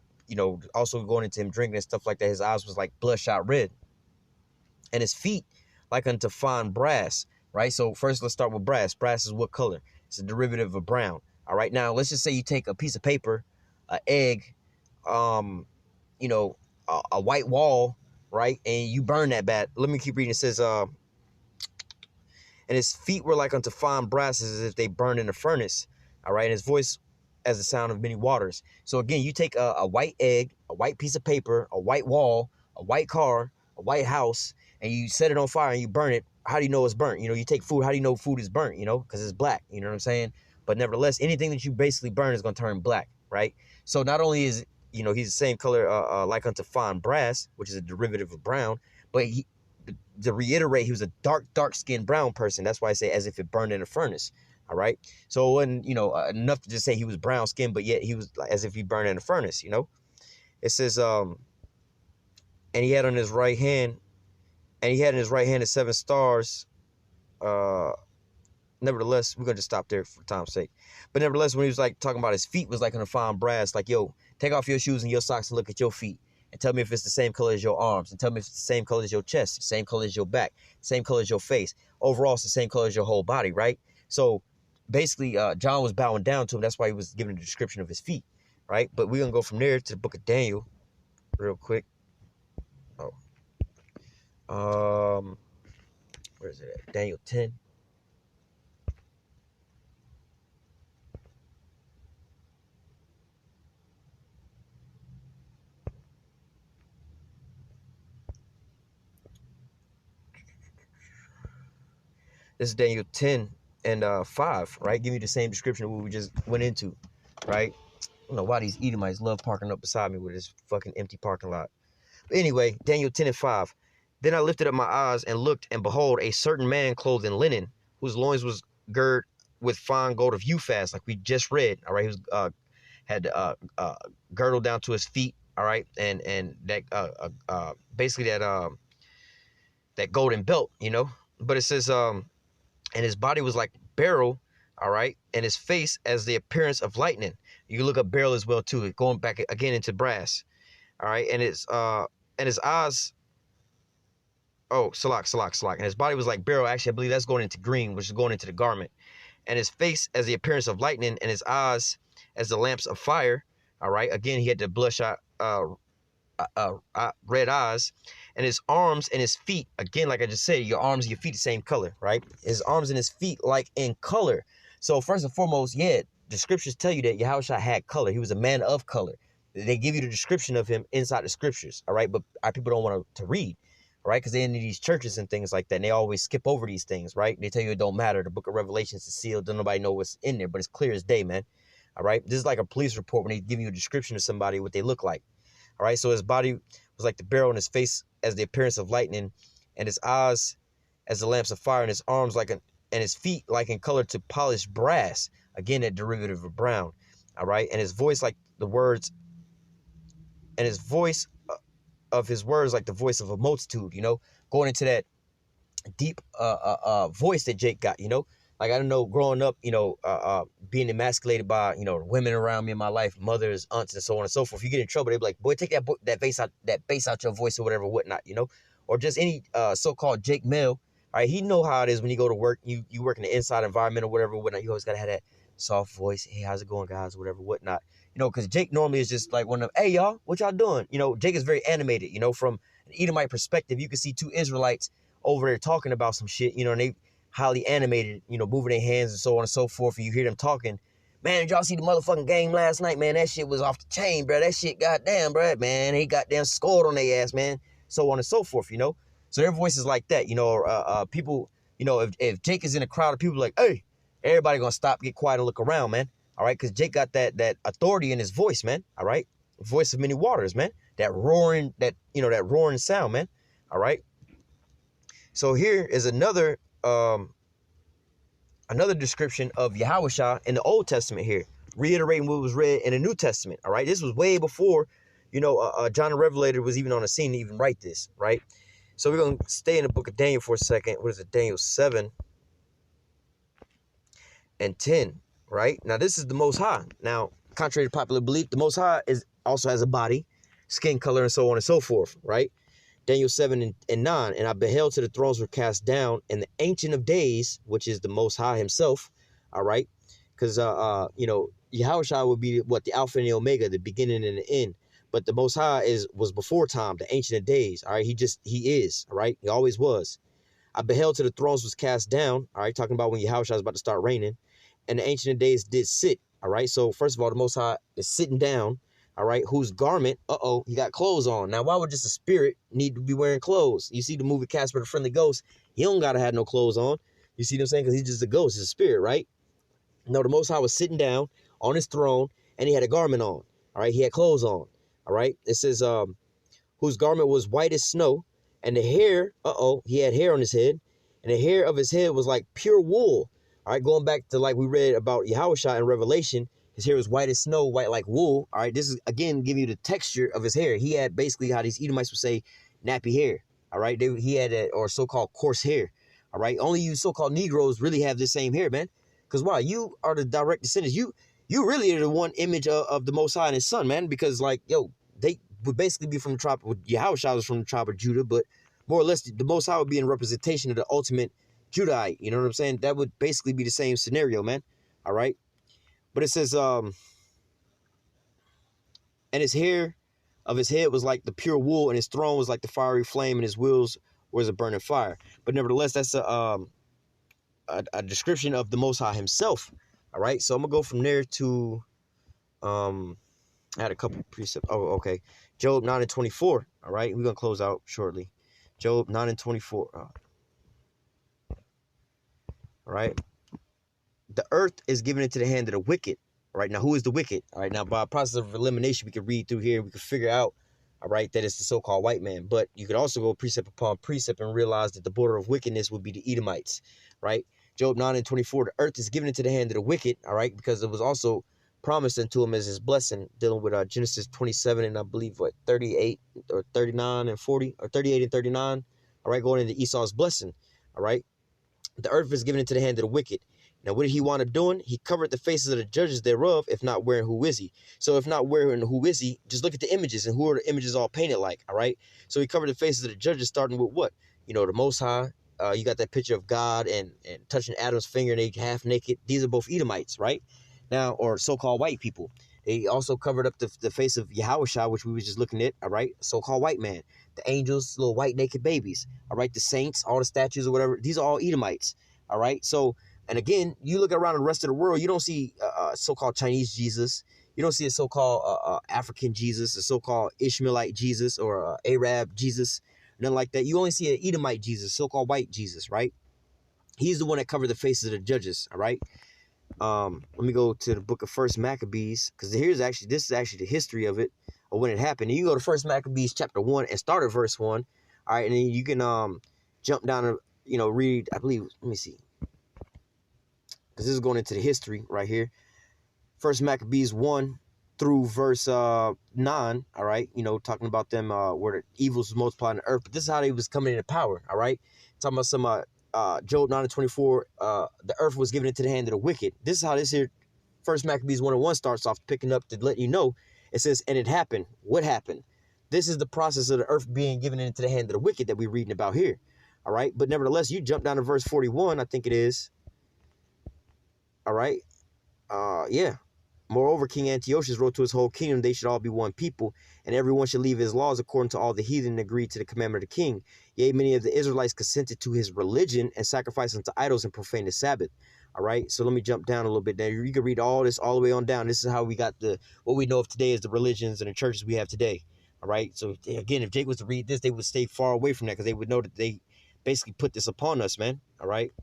also going into him drinking and stuff like that, his eyes was like bloodshot red, and his feet like unto fine brass. Right, so first let's start with brass. Brass is what color? It's a derivative of brown. All right, now let's just say you take a piece of paper, an egg, a white wall, right, and you burn that bad. Let me keep reading. It says, and his feet were like unto fine brass, as if they burned in a furnace. All right, and his voice as the sound of many waters. So again, you take a white egg, a white piece of paper, a white wall, a white car, a white house, and you set it on fire and you burn it. How do you know it's burnt? You take food. How do you know food is burnt? Because it's black. You know what I'm saying? But nevertheless, anything that you basically burn is going to turn black, right? So not only is, he's the same color like unto fine brass, which is a derivative of brown, but to reiterate, he was a dark-skinned brown person. That's why I say as if it burned in a furnace, all right? So it wasn't, enough to just say he was brown-skinned, but yet he was like, as if he burned in a furnace, It says, and he had in his right hand the 7 stars, Nevertheless, we're gonna just stop there for time's sake. But nevertheless, when he was like talking about his feet was like on a fine brass, like, yo, take off your shoes and your socks and look at your feet. And tell me if it's the same color as your arms. And tell me if it's the same color as your chest, same color as your back, same color as your face. Overall, it's the same color as your whole body, right? So basically, John was bowing down to him. That's why he was giving a description of his feet, right? But we're going to go from there to the book of Daniel real quick. Where is it at? Daniel 10. This is Daniel 10 and 5, right? Give me the same description of what we just went into, right? I don't know why these Edomites love parking up beside me with this fucking empty parking lot. But anyway, Daniel 10 and 5. Then I lifted up my eyes and looked, and behold, a certain man clothed in linen, whose loins was girt with fine gold of Uphaz, like we just read. All right, he was had girdle down to his feet. All right, and that basically that golden belt, you know. But it says and his body was like beryl, all right, and his face as the appearance of lightning. You can look up beryl as well too, going back again into brass, all right, and his eyes, salak, and his body was like beryl. Actually, I believe that's going into green, which is going into the garment, and his face as the appearance of lightning, and his eyes as the lamps of fire, all right. Again, he had the bloodshot red eyes, and his arms and his feet, again, like I just said, your arms and your feet the same color, right? His arms and his feet like in color. So first and foremost, yeah, the scriptures tell you that Yahushua had color. He was a man of color. They give you the description of him inside the scriptures, all right? But our people don't want to read, right? Because they're in these churches and things like that, and they always skip over these things, right? They tell you it don't matter. The book of Revelations is sealed. Don't nobody know what's in there, but it's clear as day, man. All right? This is like a police report when they give you a description of somebody, what they look like. All right, so his body was like the beryl, and his face as the appearance of lightning, and his eyes as the lamps of fire, and his arms and his feet like in color to polished brass. Again, a derivative of brown. All right, and his voice like the words, and his voice of his words like the voice of a multitude. You know, going into that deep voice that Jake got. You know, like I don't know, growing up, you know, being emasculated by, you know, women around me in my life, mothers, aunts, and so on and so forth. You get in trouble, they be like, boy, take that bass out your voice or whatever, whatnot, you know, or just any so-called Jake Mill. All right, he know how it is when you go to work, you work in the inside environment or whatever, whatnot. You always gotta have that soft voice. Hey, how's it going, guys? Whatever, whatnot. You know, because Jake normally is just like one of them, hey, y'all, what y'all doing? You know, Jake is very animated. You know, from an Edomite perspective, you can see two Israelites over there talking about some shit, you know, and they highly animated, you know, moving their hands and so on and so forth. And you hear them talking, man, did y'all see the motherfucking game last night, man? That shit was off the chain, bro. That shit, goddamn, bro, man. He goddamn scored on their ass, man. So on and so forth, you know. So their voices like that, you know, people, you know, if Jake is in a crowd of people like, hey, everybody gonna stop, get quiet, and look around, man. All right, because Jake got that authority in his voice, man. All right, voice of many waters, man. That roaring sound, man. All right. So here is another description of Yahushua in the Old Testament here, reiterating what was read in the New Testament. All right, this was way before, you know, John the Revelator was even on the scene to even write this, right? So we're going to stay in the book of Daniel for a second. What is it? Daniel 7 and 10, right? Now, this is the Most High. Now, contrary to popular belief, the Most High also has a body, skin color, and so on and so forth, right? Daniel 7 and 9, and I beheld till the thrones were cast down, and the Ancient of Days, which is the Most High himself, all right? Because, you know, Yahushua would be, what, the Alpha and the Omega, the beginning and the end. But the Most High was before time, the Ancient of Days, all right? He is, all right? He always was. I beheld till the thrones was cast down, all right? Talking about when Yahushua was about to start reigning, and the Ancient of Days did sit, all right? So, first of all, the Most High is sitting down, all right, whose garment, he got clothes on. Now, why would just a spirit need to be wearing clothes? You see the movie Casper the Friendly Ghost, he don't got to have no clothes on. You see what I'm saying? Because he's just a ghost, he's a spirit, right? No, the Most High was sitting down on his throne, and he had a garment on, all right? He had clothes on, all right? It says, whose garment was white as snow, and the hair, he had hair on his head, and the hair of his head was like pure wool. All right, going back to like we read about Yahushua in Revelation, his hair was white as snow, white like wool. All right, this is, again, giving you the texture of his hair. He had basically how these Edomites would say nappy hair. All right, he had that, or so-called coarse hair. All right. Only you so-called Negroes really have this same hair, man. Because why? You are the direct descendants. You really are the one image of the Most High and His Son, man. Because like, yo, they would basically be from the tribe. Yahushua was from the tribe of Judah, but more or less, the Most High would be in representation of the ultimate Judahite. You know what I'm saying? That would basically be the same scenario, man. All right. But it says, and his hair of his head was like the pure wool, and his throne was like the fiery flame, and his wheels was a burning fire. But nevertheless, that's a description of the Most High Himself. All right, so I'm gonna go from there to I had a couple precepts. Oh, okay. Job 9:24. All right, we're gonna close out shortly. Job 9:24. All right. The earth is given into the hand of the wicked. All right, now who is the wicked? All right, now by a process of elimination, we can read through here, we can figure out, all right, that it's the so-called white man. But you could also go precept upon precept and realize that the border of wickedness would be the Edomites, right? Job 9:24, the earth is given into the hand of the wicked, all right, because it was also promised unto him as his blessing, dealing with Genesis 27 and I believe, 38 or 39 and 40, or 38 and 39, all right, going into Esau's blessing, all right? The earth is given into the hand of the wicked. Now, what did he wind up doing? He covered the faces of the judges thereof, if not wherein who is he? So if not wherein who is he, just look at the images and who are the images all painted like, all right? So he covered the faces of the judges, starting with what? You know, the Most High. You got that picture of God and touching Adam's finger and they half naked. These are both Edomites, right? Now, or so-called white people. They also covered up the face of Yahushua, which we were just looking at, all right? So-called white man. The angels, little white naked babies, all right? The saints, all the statues or whatever. These are all Edomites, all right? So, and again, you look around the rest of the world, you don't see so-called Chinese Jesus. You don't see a so-called African Jesus, a so-called Ishmaelite Jesus, or Arab Jesus, nothing like that. You only see an Edomite Jesus, so-called white Jesus, right? He's the one that covered the faces of the judges, all right? Let me go to the book of First Maccabees, because this is actually the history of it, or when it happened. And you can go to First Maccabees chapter 1 and start at verse 1, all right? And then you can jump down and, you know, read, I believe, let me see, because this is going into the history right here. First Maccabees 1 through verse 9, all right? You know, talking about them where the evils was multiplied on the earth. But this is how they was coming into power, all right? Talking about some Job 9:24, the earth was given into the hand of the wicked. This is how this here First Maccabees 1:1 starts off, picking up to let you know. It says, and it happened. What happened? This is the process of the earth being given into the hand of the wicked that we're reading about here, all right? But nevertheless, you jump down to verse 41, I think it is. All right. Yeah. Moreover, King Antiochus wrote to his whole kingdom, they should all be one people, and everyone should leave his laws according to all the heathen agreed to the commandment of the king. Yea, many of the Israelites consented to his religion and sacrificed unto idols and profaned the Sabbath. All right. So let me jump down a little bit there. You can read all this all the way on down. This is how we got what we know of today is the religions and the churches we have today. All right. So again, if Jake was to read this, they would stay far away from that because they would know that they basically put this upon us, man. All right.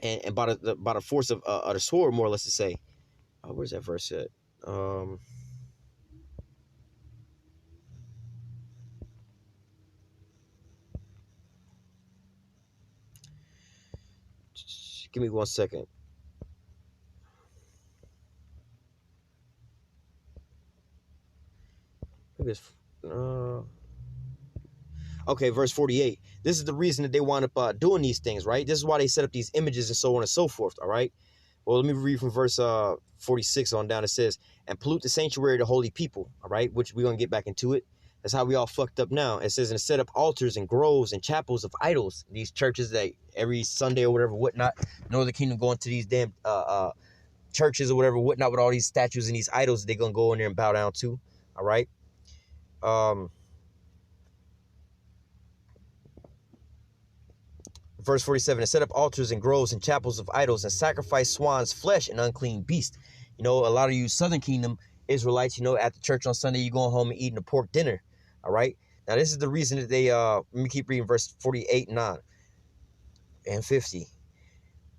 And by the force of the sword, more or less to say. Where's that verse at? Give me 1 second. Maybe it's, okay, verse 48. This is the reason that they wind up doing these things, right? This is why they set up these images and so on and so forth, all right? Well, let me read from verse 46 on down. It says, and pollute the sanctuary of the holy people, all right? Which we're going to get back into it. That's how we all fucked up now. It says, and set up altars and groves and chapels of idols. These churches that every Sunday or whatever, whatnot, Northern Kingdom going to these damn churches or whatever, whatnot, with all these statues and these idols that they're going to go in there and bow down to, all right? Verse 47, and set up altars and groves and chapels of idols and sacrifice swine's flesh and unclean beast. You know, a lot of you Southern Kingdom Israelites, you know, at the church on Sunday, you're going home and eating a pork dinner. All right. Now, this is the reason that they, let me keep reading verse 48, 9 and 50.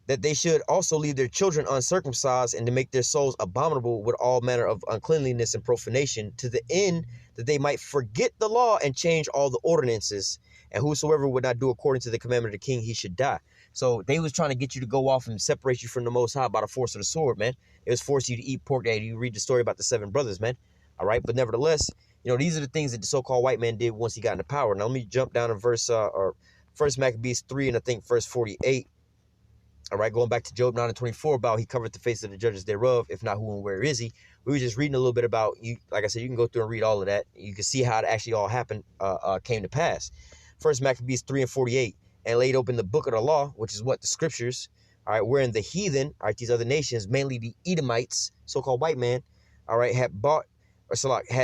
That they should also leave their children uncircumcised and to make their souls abominable with all manner of uncleanliness and profanation, to the end that they might forget the law and change all the ordinances. And whosoever would not do according to the commandment of the king, he should die. So they was trying to get you to go off and separate you from the Most High by the force of the sword, man. It was forcing you to eat pork. You read the story about the 7 brothers, man. All right. But nevertheless, you know, these are the things that the so-called white man did once he got into power. Now, let me jump down to verse First Maccabees 3 and I think verse 48. All right, going back to Job 9 and 24 about he covered the face of the judges thereof. If not, who and where is he? We were just reading a little bit about you. Like I said, you can go through and read all of that. You can see how it actually all happened, came to pass. First Maccabees 3 and 48. And laid open the book of the law, which is what? The scriptures. All right, wherein the heathen, all right, these other nations, mainly the Edomites, so-called white man, all right, had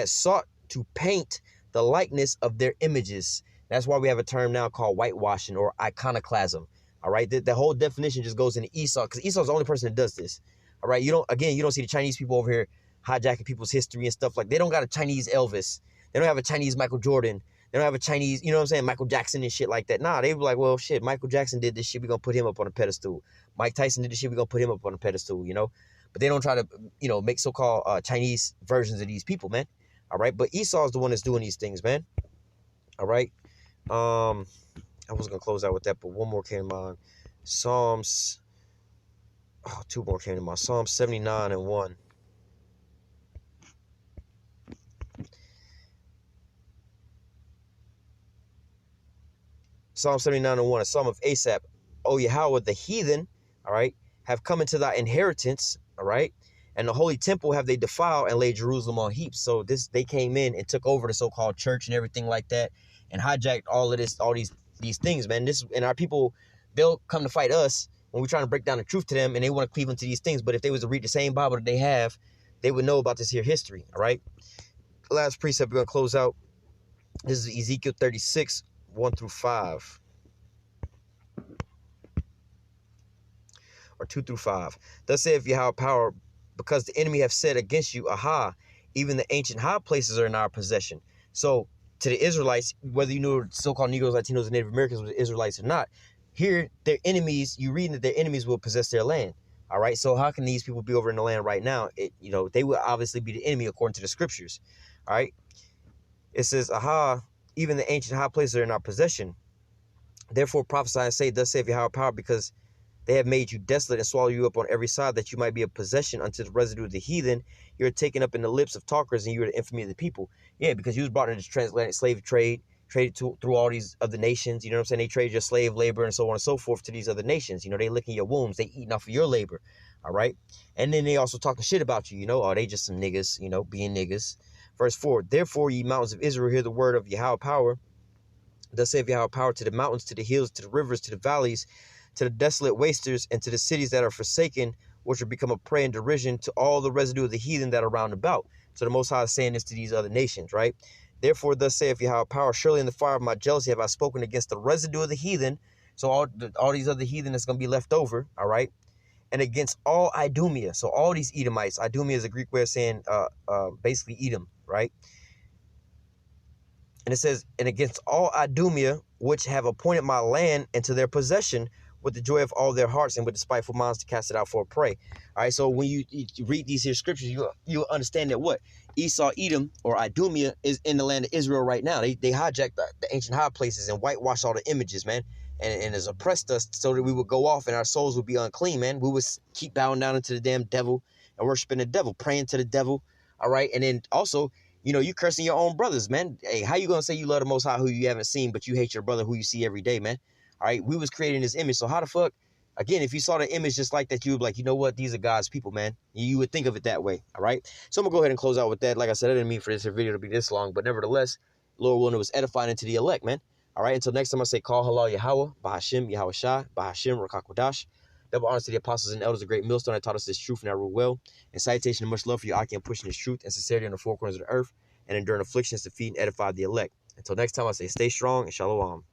sought to paint the likeness of their images. That's why we have a term now called whitewashing or iconoclasm. All right, the whole definition just goes into Esau, because Esau's the only person that does this. All right, you don't see the Chinese people over here hijacking people's history and stuff like. They don't got a Chinese Elvis. They don't have a Chinese Michael Jordan. They don't have a Chinese, you know what I'm saying, Michael Jackson and shit like that. Nah, they were like, well, shit, Michael Jackson did this shit, we're gonna put him up on a pedestal. Mike Tyson did this shit, we're gonna put him up on a pedestal, you know. But they don't try to, make so-called Chinese versions of these people, man. All right, but Esau's the one that's doing these things, man. All right. I was gonna close out with that, but one more came to mind. Two more came to mind. Psalm 79 and 1. Psalm 79 and 1, a psalm of Asaph. O Yahweh, the heathen, all right, have come into thy inheritance, all right, and the holy temple have they defiled and laid Jerusalem on heaps. So they came in and took over the so-called church and everything like that, and hijacked all of this, all these things, man. And our people, they'll come to fight us when we're trying to break down the truth to them, and they want to cleave into these things. But if they was to read the same Bible that they have, they would know about this here history, all right? Last precept we're going to close out. This is Ezekiel 36, 1 through 5. Or 2 through 5. Thus saith Yahweh power, because the enemy have said against you, aha, even the ancient high places are in our possession. So to the Israelites, whether you know so-called Negroes, Latinos, and Native Americans were Israelites or not, here their enemies, you reading that their enemies will possess their land. All right, so how can these people be over in the land right now? They will obviously be the enemy according to the scriptures. All right, it says, aha, even the ancient high places are in our possession. Therefore prophesy and say, thus saith Yahweh power, because they have made you desolate and swallow you up on every side, that you might be a possession unto the residue of the heathen. You are taken up in the lips of talkers, and you are the infamy of the people. Yeah, because you was brought into the transatlantic slave trade, traded through all these other nations. You know what I'm saying? They trade your slave labor and so on and so forth to these other nations. They licking your wounds. They eating off of your labor. All right? And then they also talking shit about you. Oh, they just some niggas, being niggas. Verse 4, therefore, ye mountains of Israel, hear the word of Yahweh power. Thus saith Yahweh power, to the mountains, to the hills, to the rivers, to the valleys, to the desolate wasters, and to the cities that are forsaken, which are become a prey and derision, to all the residue of the heathen that are round about. So the Most High is saying this to these other nations, right? Therefore, thus saith Yahweh power, surely in the fire of my jealousy have I spoken against the residue of the heathen. So all these other heathen that's going to be left over, all right? And against all Idumea. So all these Edomites. Idumea is a Greek way of saying basically Edom, right? And it says, and against all Idumea, which have appointed my land into their possession, with the joy of all their hearts, and with the spiteful minds to cast it out for a prey. All right, so when you read these here scriptures, you'll understand that what? Esau, Edom, or Idumea is in the land of Israel right now. They hijacked the ancient high places and whitewashed all the images, man, and has oppressed us so that we would go off and our souls would be unclean, man. We would keep bowing down into the damn devil and worshiping the devil, praying to the devil, all right? And then also, you cursing your own brothers, man. Hey, how you going to say you love the Most High who you haven't seen, but you hate your brother who you see every day, man? All right, we was creating this image. So how the fuck, again, if you saw the image just like that, you would be like, you know what? These are God's people, man. You would think of it that way. All right. So I'm going to go ahead and close out with that. Like I said, I didn't mean for this video to be this long, but nevertheless, Lord willing, it was edifying into the elect, man. All right. Until next time, I say, call halal Yahweh, Bahashim, Yahweh Shai, Bahashim, Rakakwadash. Double honors to the apostles and elders, a great millstone that taught us this truth and I rule well. And citation and much love for you, Aki, and pushing this truth and sincerity on the four corners of the earth and enduring afflictions to feed and edify the elect. Until next time, I say, stay strong and shalom.